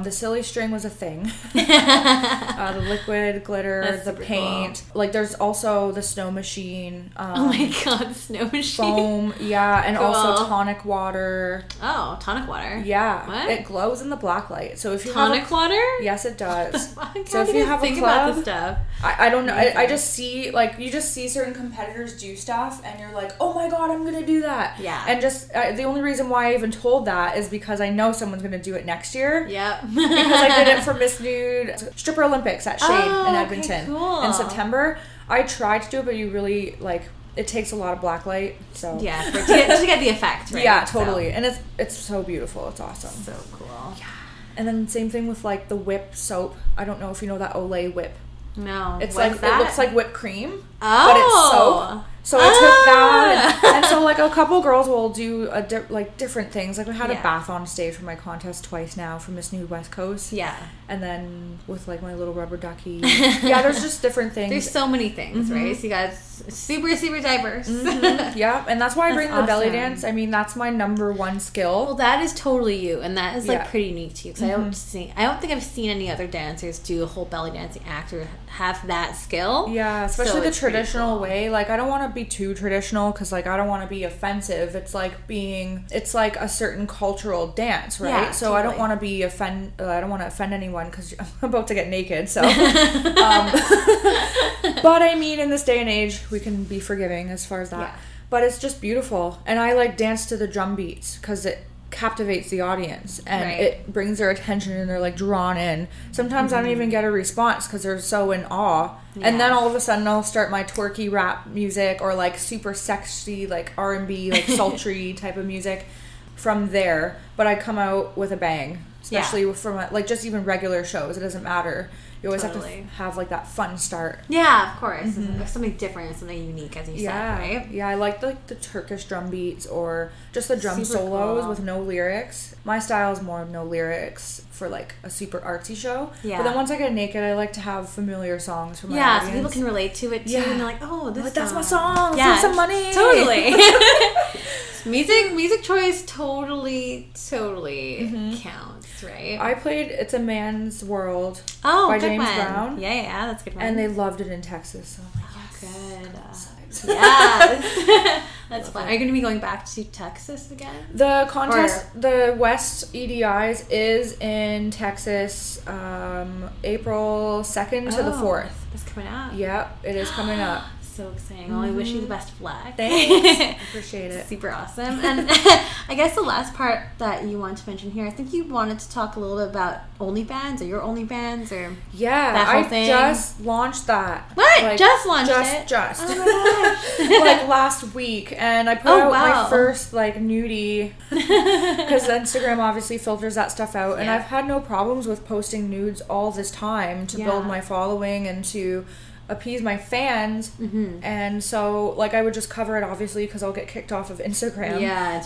S2: the silly string was a thing. The liquid glitter,
S1: That's
S2: the
S1: super
S2: paint. Like, there's also the snow machine.
S1: Oh my god, the snow machine.
S2: Foam, yeah, and
S1: Cool.
S2: also tonic water.
S1: Oh, tonic water.
S2: Yeah,
S1: What?
S2: it glows in the black light. So if you
S1: Tonic
S2: have
S1: water?
S2: yes, it does.
S1: Fuck,
S2: So
S1: how
S2: if
S1: do
S2: you have a
S1: think about
S2: club,
S1: this stuff?
S2: I don't know. I just see, like, you just see certain competitors do stuff, and you're like, oh my god, I'm gonna do that.
S1: Yeah.
S2: And just the only reason why I even told that is because I know someone's gonna do it next year.
S1: Yep.
S2: Because I did it for Miss Nude Stripper Olympics at Shade
S1: Oh,
S2: in
S1: okay,
S2: Edmonton
S1: cool.
S2: in September. I tried to do it, but you really, like, it takes a lot of black light. So
S1: Yeah, to get the effect, right?
S2: yeah, totally. And it's so beautiful. It's awesome.
S1: So cool. Yeah.
S2: And then same thing with like the whip soap. I don't know if you know that Olay whip.
S1: No.
S2: It's
S1: what
S2: like
S1: is that?
S2: it looks like whipped cream,
S1: Oh.
S2: but it's soap. So I took that, and so like a couple girls will do like different things. Like, we had a bath on stage for my contest twice now for Miss Nude West Coast.
S1: Yeah.
S2: And then with like my little rubber ducky. Yeah, there's just different things.
S1: There's so many things, right? So you guys super diverse.
S2: Yeah, and that's why I bring
S1: That's
S2: the belly
S1: awesome.
S2: dance. I mean, that's my number one skill.
S1: Well, that is totally you, and that is like
S2: Yeah.
S1: pretty unique to you. Because I don't think I've seen any other dancers do a whole belly dancing act or have that skill.
S2: Yeah, especially
S1: So
S2: the
S1: it's pretty
S2: traditional
S1: cool.
S2: way. Like, I don't want to be too traditional, because like I don't want to be offensive. It's like a certain cultural dance, right?
S1: Yeah,
S2: so I don't
S1: totally.
S2: want to be I don't want to offend anyone, because I'm about to get naked. So, but I mean, in this day and age, we can be forgiving as far as that.
S1: Yeah.
S2: But it's just beautiful, and I like dance to the drum beats because it captivates the audience, and
S1: Right.
S2: it brings their attention, and they're like drawn in. Sometimes I don't even get a response because they're so in awe. And then
S1: Yeah.
S2: all of a sudden I'll start my twerky rap music, or like super sexy, like R&B, like sultry type of music from there. But I come out with a bang, especially from like just even regular shows. It doesn't matter. You always have
S1: Totally.
S2: to have like that fun start.
S1: Yeah, of course. There's something different, something unique, as you
S2: Yeah,
S1: said, right?
S2: yeah. I like the Turkish drum beats, or just the drum
S1: Super
S2: solos
S1: cool.
S2: with no lyrics. My style is more no lyrics for like a super artsy show.
S1: Yeah.
S2: But then once I get naked, I like to have familiar songs for my
S1: Yeah,
S2: audience.
S1: so people can relate to it too,
S2: Yeah.
S1: and they're like, "Oh, this
S2: Like, that's my
S1: song.
S2: song.
S1: Yeah,
S2: Save some money.
S1: Totally. music choice totally counts, right?
S2: I played "It's a Man's World"
S1: Oh,
S2: by
S1: good
S2: James
S1: one.
S2: Brown.
S1: Yeah, that's a good one.
S2: and they loved it in Texas. So I'm like,
S1: good.
S2: So
S1: Yes. That's fun. Are you going to be going back to Texas again?
S2: the contest, the West EDIs, is in Texas, April 2nd to the 4th.
S1: That's coming up.
S2: Yep, it is coming up.
S1: So exciting. Well, I wish you the best of luck.
S2: Thanks. Appreciate it.
S1: Super awesome. And I guess the last part that you want to mention here, I think you wanted to talk a little bit about OnlyFans, or your OnlyFans, or
S2: Yeah,
S1: that whole
S2: I
S1: thing.
S2: just launched that.
S1: What? Just launched it?
S2: Just.
S1: Oh my gosh.
S2: Like last week, and I put out my first like nudie, because Instagram obviously filters that stuff out, and
S1: Yeah.
S2: I've had no problems with posting nudes all this time to build my following and to appease my fans. And so like I would just cover it, obviously, because I'll get kicked off of Instagram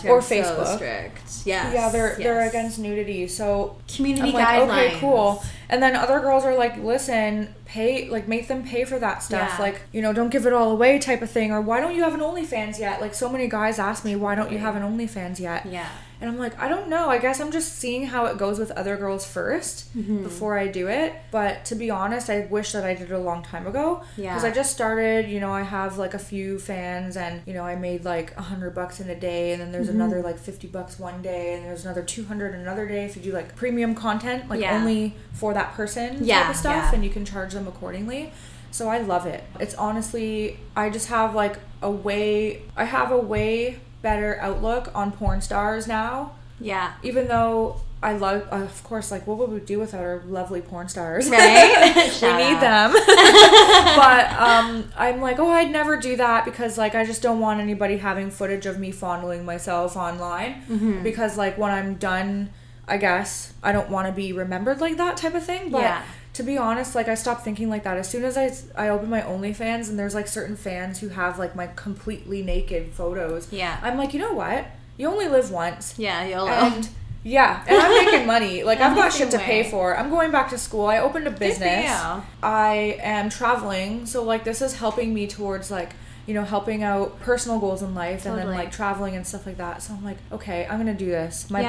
S2: or Facebook.
S1: So strict. Yes.
S2: Yeah, they're
S1: yes.
S2: against nudity, so
S1: community
S2: I'm like,
S1: guidelines.
S2: okay, cool. And then other girls are like, listen, make them pay for that stuff.
S1: Yeah.
S2: Like, you know, don't give it all away type of thing. Or why don't you have an OnlyFans yet? Like, so many guys ask me, why don't you have an OnlyFans yet?
S1: Yeah.
S2: And I'm like, I don't know. I guess I'm just seeing how it goes with other girls first before I do it. But to be honest, I wish that I did it a long time ago.
S1: Yeah.
S2: Because I just started, you know, I have like a few fans and, you know, I made like $100 in a day. And then there's another like $50 one day. And there's another $200 another day if you do like premium content, like only for that person type of stuff. And you can charge them accordingly. So I love it. It's honestly, I just have like a way better outlook on porn stars now. Yeah. Even though I love, of course, like, what would we do without our lovely porn stars? Right? We need them. But I'm like, oh, I'd never do that because, like, I just don't want anybody having footage of me fondling myself online. Because, like, when I'm done, I guess, I don't want to be remembered like that type of thing. But to be honest, like, I stopped thinking like that as soon as I open my OnlyFans and there's like certain fans who have like my completely naked photos. Yeah. I'm like, you know what? You only live once. Yeah, YOLO. And I'm making money. Like, I've got shit to pay for. I'm going back to school. I opened a business. I am traveling. So, like, this is helping me towards, like, you know, helping out personal goals in life and then, like, traveling and stuff like that. So I'm like, okay, I'm going to do this. My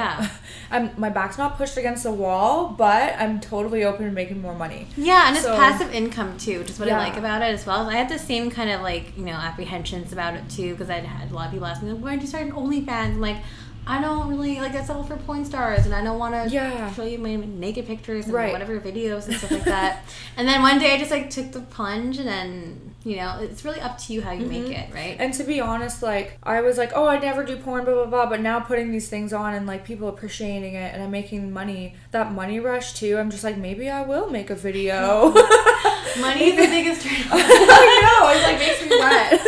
S2: back's not pushed against the wall, but I'm totally open to making more money. Yeah, and it's passive income, too, which is what I like about it as well. I had the same kind of, like, you know, apprehensions about it, too, because I'd had a lot of people ask me, like, why did you start an OnlyFans? I'm like, I don't really, like, that's all for porn stars, and I don't want to show you my naked pictures and whatever videos and stuff like that. And then one day I just, like, took the plunge, and then, you know, it's really up to you how you make it, right? And to be honest, like, I was like, oh, I'd never do porn, blah, blah, blah, but now putting these things on and, like, people appreciating it, and I'm making money, that money rush, too, I'm just like, maybe I will make a video. Money is the biggest turn. I know, it, like, makes me wet.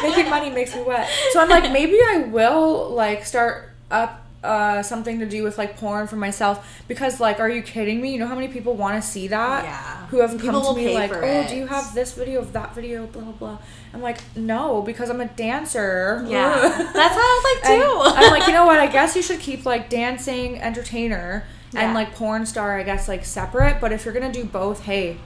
S2: Making money makes me wet. So I'm like, maybe I will, like, start up something to do with, like, porn for myself, because, like, are you kidding me? You know how many people want to see that? Yeah. Who have come to me like, oh, do you have this video of that video, blah, blah, blah. I'm like, no, because I'm a dancer. Yeah. That's how I was like, too. I'm like, you know what? I guess you should keep, like, dancing, entertainer, and, like, porn star, I guess, like, separate. But if you're going to do both, hey,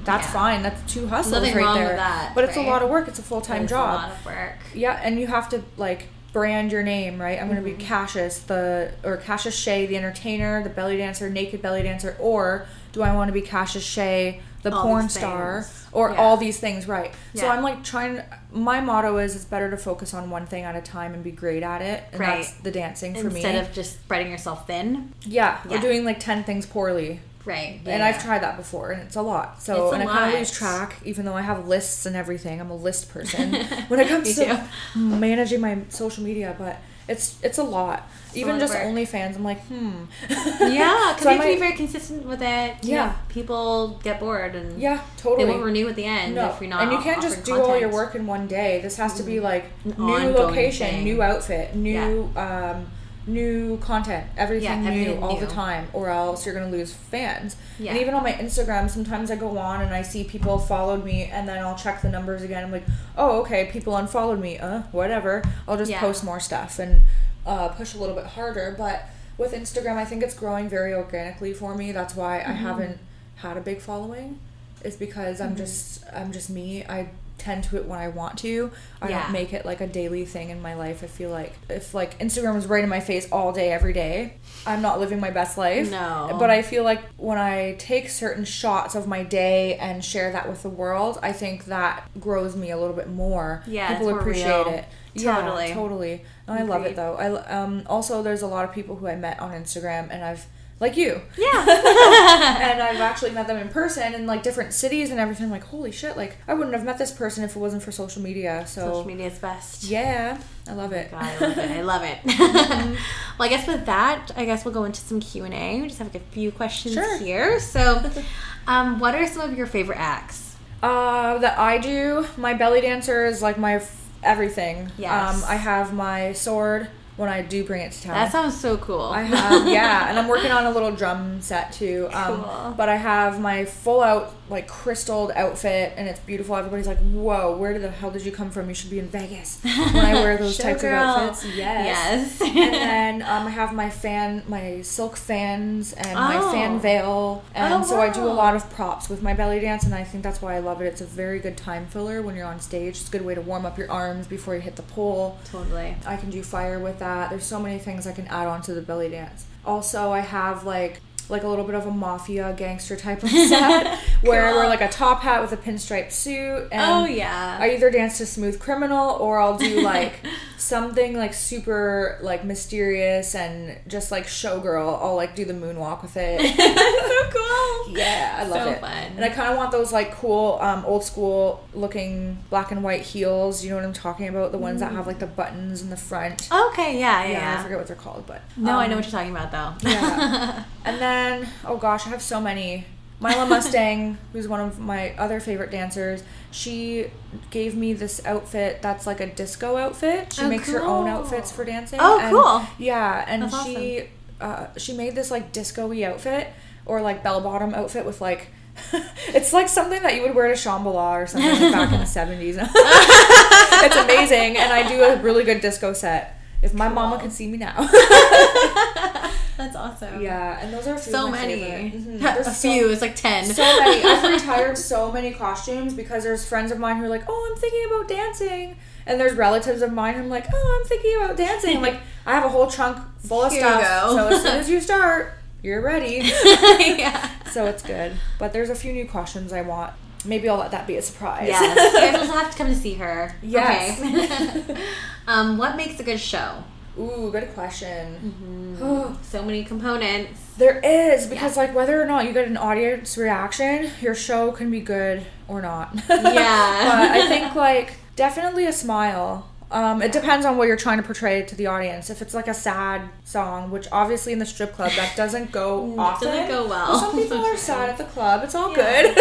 S2: that's fine. That's two hustles nothing right there. With that, but it's a lot of work. It's a full-time job. It's a lot of work. Yeah, and you have to, like, brand your name, right? I'm going to be Cassius Chay, the entertainer, the belly dancer, naked belly dancer, or do I want to be Cassius Chay, the porn star, or all these things, right? Yeah. So I'm like my motto is it's better to focus on one thing at a time and be great at it, and that's the dancing for me. Instead of just spreading yourself thin. Yeah, or doing like 10 things poorly. Right. Yeah, and I've tried that before, and it's a lot. So, and I kind of lose track, even though I have lists and everything. I'm a list person when it comes to managing my social media, but it's a lot. Even just OnlyFans, I'm like, Yeah, because you have to be very consistent with it. Yeah. You know, people get bored, and totally. They won't renew at the end if you're not. And you can't just do all your work in one day. This has to be like new location, new outfit, new content, everything new all the time, or else you're going to lose fans. Yeah. And even on my Instagram, sometimes I go on and I see people followed me, and then I'll check the numbers again. I'm like, oh, okay, people unfollowed me. Whatever. I'll just post more stuff and push a little bit harder. But with Instagram, I think it's growing very organically for me. That's why I haven't had a big following. Is because I'm just me. I tend to it when I want to. I don't make it like a daily thing in my life. I feel like if like Instagram was right in my face all day, every day, I'm not living my best life. No. But I feel like when I take certain shots of my day and share that with the world, I think that grows me a little bit more. Yeah, people appreciate it. Totally. Yeah, totally. And I love it though. I also there's a lot of people who I met on Instagram, and I've like you. Yeah. And I've actually met them in person in like different cities and everything. I'm like, holy shit, like I wouldn't have met this person if it wasn't for social media. So social media is best. Yeah. I love it. God, I love it. I love it. Well, I guess with that, we'll go into some Q&A. We just have like a few questions here. So what are some of your favorite acts? That I do. My belly dancer is like my everything. Yes. I have my sword when I do bring it to town. That sounds so cool. I have, and I'm working on a little drum set too. Cool. But I have my full out like crystalled outfit and it's beautiful. Everybody's like, whoa, where the hell did you come from? You should be in Vegas when I wear those types of outfits. Yes. And then I have my silk fans and my fan veil. And so I do a lot of props with my belly dance, and I think that's why I love it. It's a very good time filler when you're on stage. It's a good way to warm up your arms before you hit the pole.
S1: Totally.
S2: I can do fire with that. There's so many things I can add on to the belly dance. Also, I have like a little bit of a mafia gangster type of set where I wear like a top hat with a pinstripe suit, and I either dance to Smooth Criminal or I'll do like something like super like mysterious and just like showgirl. I'll like do the moonwalk with it.
S1: So cool.
S2: Yeah, I love it.
S1: Fun.
S2: And I kind of want those like cool old school looking black and white heels. You know what I'm talking about? The ones that have like the buttons in the front.
S1: Okay, yeah.
S2: I forget what they're called, but
S1: no, I know what you're talking about though.
S2: Yeah. And then, oh gosh, I have so many. Mila Mustang, who's one of my other favorite dancers, she gave me this outfit that's like a disco outfit. She makes her own outfits for dancing.
S1: Oh, cool.
S2: Yeah, and
S1: that's
S2: she made this like disco-y outfit or like bell-bottom outfit with like it's like something that you would wear to Shambhala or something like back in the 70s. It's amazing, and I do a really good disco set. If my mama could see me now.
S1: That's awesome.
S2: Yeah, and those are
S1: so many.
S2: Mm-hmm.
S1: A few, it's like 10.
S2: So many. I've retired so many costumes because there's friends of mine who are like, oh, I'm thinking about dancing. And there's relatives of mine who I'm like, oh, I'm thinking about dancing. I'm like, I have a whole trunk full of stuff. So as soon as you start, you're ready.
S1: Yeah.
S2: So it's good. But there's a few new costumes I want. Maybe I'll let that be a surprise.
S1: Yes. You guys will have to come to see her.
S2: Yes.
S1: Okay. What makes a good show?
S2: Ooh, good question.
S1: Mm-hmm. So many components.
S2: There is, because like whether or not you get an audience reaction, your show can be good or not.
S1: Yeah.
S2: But I think like definitely a smile. It depends on what you're trying to portray to the audience. If it's like a sad song, which obviously in the strip club that doesn't go often.
S1: Doesn't go well.
S2: Some people are sad at the club. It's all good.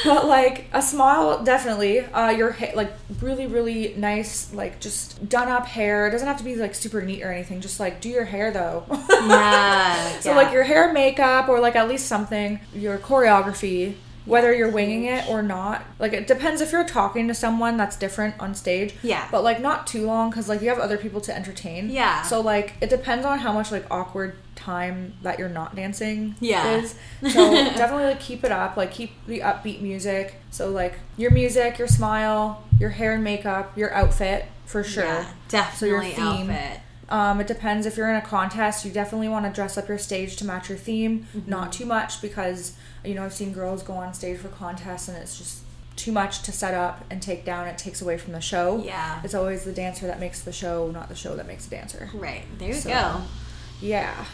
S2: But like a smile, definitely. Your like really, really nice, like just done up hair. It doesn't have to be like super neat or anything. Just like do your hair though.
S1: Yeah.
S2: So like your hair, makeup, or like at least something. Your choreography. Whether you're winging it or not. Like, it depends if you're talking to someone that's different on stage.
S1: Yeah.
S2: But, like, not too long because, like, you have other people to entertain.
S1: Yeah.
S2: So, like, it depends on how much, like, awkward time that you're not dancing is. So, definitely, like, keep it up. Like, keep the upbeat music. So, like, your music, your smile, your hair and makeup, your outfit, for sure. Yeah,
S1: definitely.
S2: So your theme.
S1: Outfit.
S2: It depends. If you're in a contest, you definitely want to dress up your stage to match your theme. Mm-hmm. Not too much because, you know, I've seen girls go on stage for contests and it's just too much to set up and take down. It takes away from the show.
S1: Yeah.
S2: It's always the dancer that makes the show, not the show that makes the dancer.
S1: Right. There you go.
S2: Yeah.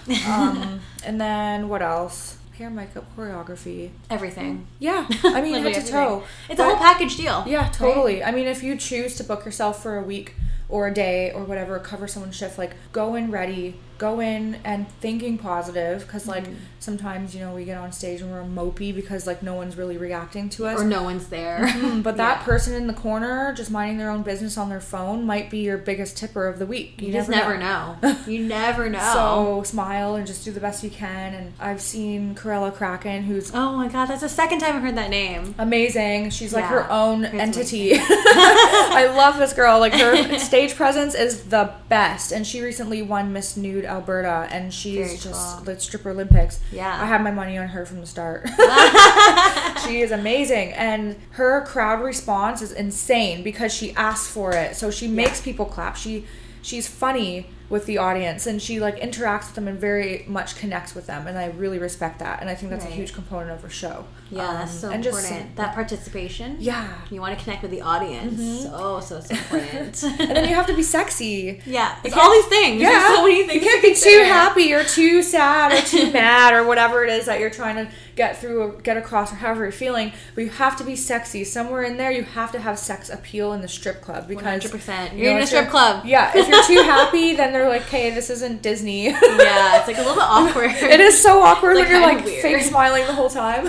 S2: And then what else? Hair, makeup, choreography.
S1: Everything.
S2: Yeah. I mean, head to toe.
S1: It's a whole package deal.
S2: Yeah, totally. Right? I mean, if you choose to book yourself for a week or a day or whatever, cover someone's shift, like, go in ready. Go in and thinking positive because, like, sometimes, you know, we get on stage and we're mopey because, like, no one's really reacting to us.
S1: Or no one's there.
S2: But that person in the corner just minding their own business on their phone might be your biggest tipper of the week.
S1: You just never know. You never know.
S2: So smile and just do the best you can. And I've seen Corella Kraken, who's...
S1: Oh my god, that's the second time I've heard that name.
S2: Amazing. She's like her own entity. I love this girl. Like, her stage presence is the best. And she recently won Miss Nude Alberta, and she's just the Stripper Olympics.
S1: Yeah.
S2: I have my money on her from the start. She is amazing, and her crowd response is insane because she asks for it. So she makes people clap. She's funny with the audience, and she like interacts with them and very much connects with them, and I really respect that, and I think that's a huge component of her show.
S1: Yeah, that's so important. That participation.
S2: Yeah.
S1: You want to connect with the audience. So important.
S2: And then you have to be sexy.
S1: Yeah. It's all these things.
S2: Yeah.
S1: There's so many things.
S2: You can't be too happy or too sad or too mad or whatever it is that you're trying to get through or get across or however you're feeling, but you have to be sexy. Somewhere in there you have to have sex appeal in the strip club because
S1: 100%. You're in a strip club.
S2: Yeah. If you're too happy, then they're like, hey, this isn't Disney.
S1: Yeah, it's like a little bit awkward.
S2: It is so awkward when you're like
S1: weird.
S2: fake smiling the whole time.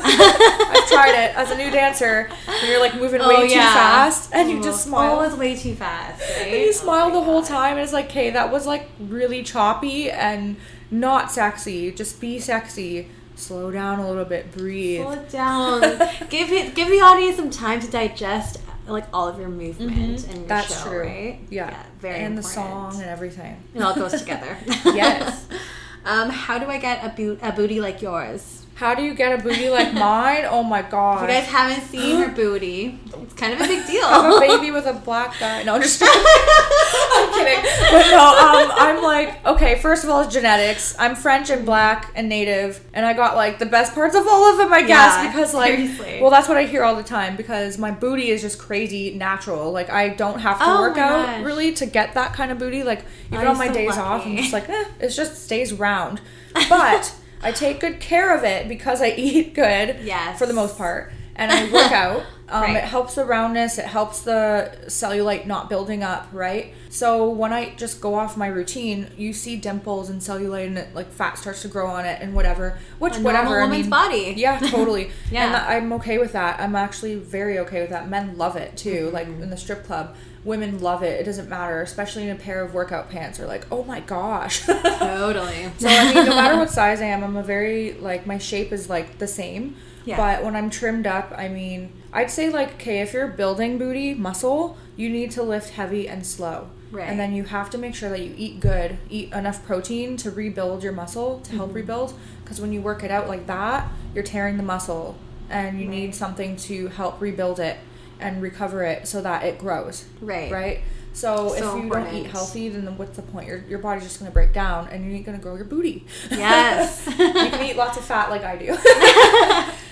S2: I've tried it as a new dancer when you're like moving way too fast and you just smile.
S1: Always way too fast, right?
S2: And you smile the whole time and it's like, hey, that was like really choppy and not sexy. Just be sexy. slow down a little bit, breathe.
S1: Slow it down. give the audience some time to digest like all of your movement and your
S2: That's
S1: show,
S2: true.
S1: right?
S2: Yeah,
S1: very
S2: and
S1: important.
S2: the song and everything.
S1: It all goes together.
S2: Yes.
S1: How do I get a booty like yours?
S2: How do you get a booty like mine? Oh my god.
S1: If you guys haven't seen her booty, it's kind of a big deal.
S2: I'm a baby with a black guy. No, I'm just kidding. I'm kidding. But no, I'm like, okay, first of all, it's genetics. I'm French and black and native, and I got like the best parts of all of them, I guess, because like,
S1: seriously.
S2: well, that's what I hear all the time, because my booty is just crazy natural. Like, I don't have to work out really to get that kind of booty. Like, even on my days off, I'm just like, it just stays round. But I take good care of it because I eat good for the most part, and I work out. Right. It helps the roundness, it helps the cellulite not building up, right? So when I just go off my routine, you see dimples and cellulite, and it, like, fat starts to grow on it and whatever. Which, whatever.
S1: A woman's body.
S2: Yeah, totally. And I'm okay with that. I'm actually very okay with that. Men love it too. Like in the strip club, women love it. It doesn't matter, especially in a pair of workout pants. They're like, oh my gosh.
S1: Totally.
S2: So I mean, no matter what size I am, I'm a very, like, my shape is like the same. Yeah. But when I'm trimmed up, I mean, I'd say, like, okay, if you're building booty muscle, you need to lift heavy and slow. Right. And then you have to make sure that you eat good, eat enough protein to rebuild your muscle, to help rebuild. Because when you work it out like that, you're tearing the muscle, and you need something to help rebuild it and recover it so that it grows. Right. Right? So if you
S1: important.
S2: don't eat healthy, then what's the point? Your body's just going to break down, and you're not going to grow your booty.
S1: Yes.
S2: You can eat lots of fat like I do.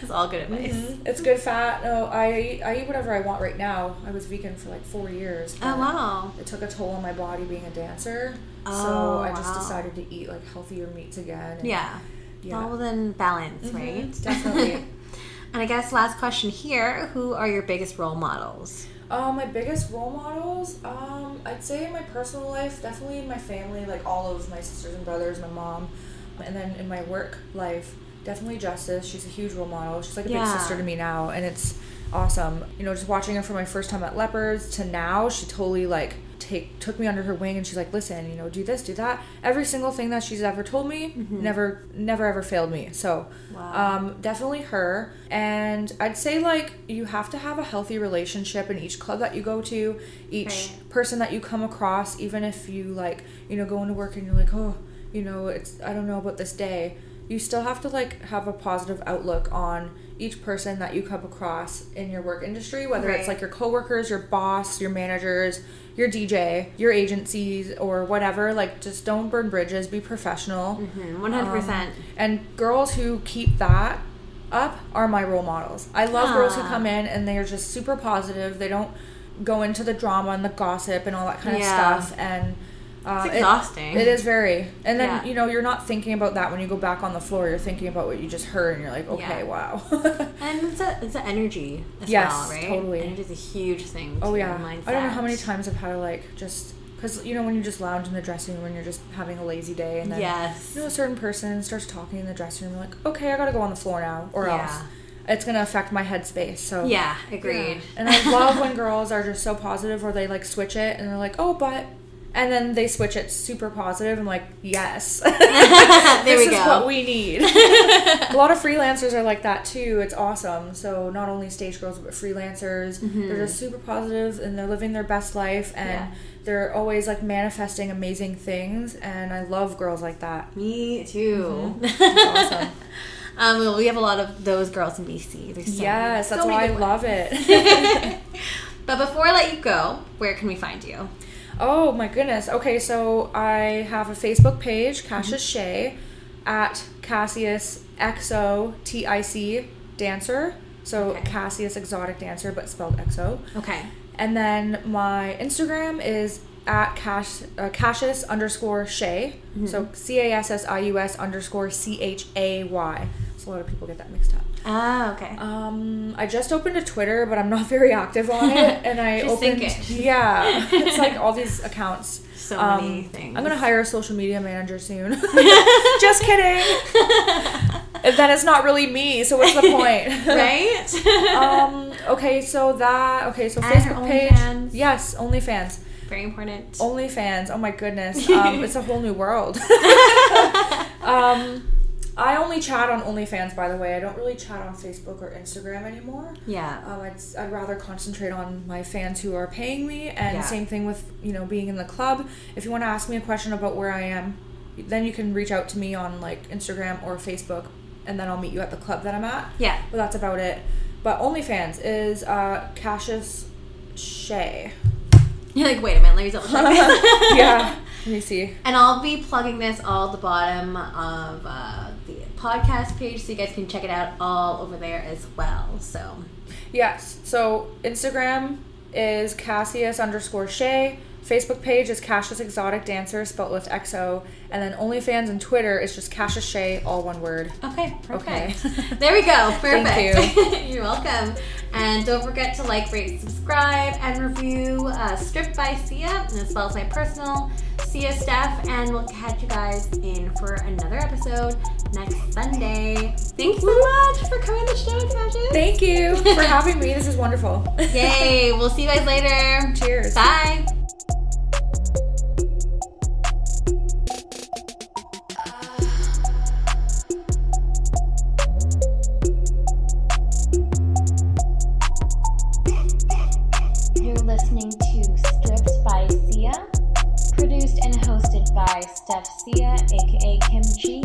S1: It's all good advice.
S2: It's good fat. No, I eat whatever I want right now. I was vegan for like 4 years.
S1: Oh, wow.
S2: It took a toll on my body being a dancer. So I just decided to eat like healthier meats again. And,
S1: yeah. All within balance, right?
S2: Definitely.
S1: And I guess last question here, who are your biggest role models?
S2: My biggest role models, I'd say in my personal life, definitely in my family, like all of my sisters and brothers, my mom, and then in my work life, definitely Justice. She's a huge role model. She's like a big sister to me now, and it's awesome. You know, just watching her from my first time at Leopards to now, she totally like took me under her wing, and she's like, listen, you know, do this, do that. Every single thing that she's ever told me, never ever failed me. So definitely her. And I'd say, like, you have to have a healthy relationship in each club that you go to, each person that you come across, even if you, like, you know, go into work and you're like, oh, you know, I don't know about this day. You still have to, like, have a positive outlook on each person that you come across in your work industry, whether it's like your coworkers, your boss, your managers, your DJ, your agencies, or whatever. Like, just don't burn bridges, be professional.
S1: 100%.
S2: And girls who keep that up are my role models. I love girls who come in and they're just super positive. They don't go into the drama and the gossip and all that kind of stuff. And
S1: it's exhausting.
S2: It is very. And then, you know, you're not thinking about that when you go back on the floor. You're thinking about what you just heard, and you're like, okay, wow.
S1: And it's an energy as well, right?
S2: Totally.
S1: Energy is a huge thing.
S2: Oh, yeah.
S1: Mindset.
S2: I don't know how many times I've had to, like, just... Because, you know, when you just lounge in the dressing room and you're just having a lazy day, and then, you know, a certain person starts talking in the dressing room, you're like, okay, I gotta go on the floor now, or else it's gonna affect my headspace. So
S1: yeah, agreed.
S2: Yeah. And I love when girls are just so positive, or they, like, switch it, and they're like, oh, but... And then they switch it super positive. I'm like, yes. This is what we need. A lot of freelancers are like that too. It's awesome. So not only stage girls, but freelancers. They're just super positive, and they're living their best life, and they're always, like, manifesting amazing things. And I love girls like that.
S1: Me too.
S2: It's awesome.
S1: Well, we have a lot of those girls in BC.
S2: That's why I love it.
S1: But before I let you go, where can we find you?
S2: Oh my goodness. Okay, so I have a Facebook page, Cassius Chay, at Cassius XOTIC Dancer. So Cassius Exotic Dancer, but spelled XO. Okay. And then my Instagram is at Cassius_Chay. So CASSIUS_CHAY. So a lot of people get that mixed up.
S1: Ah, okay.
S2: I just opened a Twitter, but I'm not very active on it. And I opened, it's like all these accounts.
S1: So many things.
S2: I'm gonna hire a social media manager soon. Just kidding. Then it's not really me, so what's the point?
S1: Right?
S2: So
S1: and
S2: Facebook page.
S1: OnlyFans.
S2: Yes, OnlyFans.
S1: Very important.
S2: OnlyFans. Oh my goodness. It's a whole new world. I only chat on OnlyFans, by the way. I don't really chat on Facebook or Instagram anymore.
S1: Yeah.
S2: I'd rather concentrate on my fans who are paying me, and same thing with, being in the club. If you want to ask me a question about where I am, then you can reach out to me on, like, Instagram or Facebook, and then I'll meet you at the club that I'm at.
S1: Yeah.
S2: But that's about it. But OnlyFans is Cassius Chay.
S1: You're like, wait a minute, let me double check this.
S2: Yeah. Let me see.
S1: And I'll be plugging this all at the bottom of the podcast page, so you guys can check it out all over there as well. So
S2: yes. So Instagram is Cassius_Chay. Facebook page is Cassius Exotic Dancer, spelled with XO. And then OnlyFans and Twitter is just Cassius Chay, all one word.
S1: Okay, perfect.
S2: Okay.
S1: There we go. Perfect.
S2: Thank you.
S1: You're welcome. And don't forget to like, rate, subscribe, and review Stripped by Sia, as well as my personal Sia stuff. And we'll catch you guys in for another episode next Sunday. Thanks so much for coming to the show, Cassius.
S2: Thank you for having me. This is wonderful.
S1: Yay. We'll see you guys later.
S2: Cheers.
S1: Bye.
S3: Listening to Stripped by Sia, produced and hosted by Steph Sia, aka Kimchi,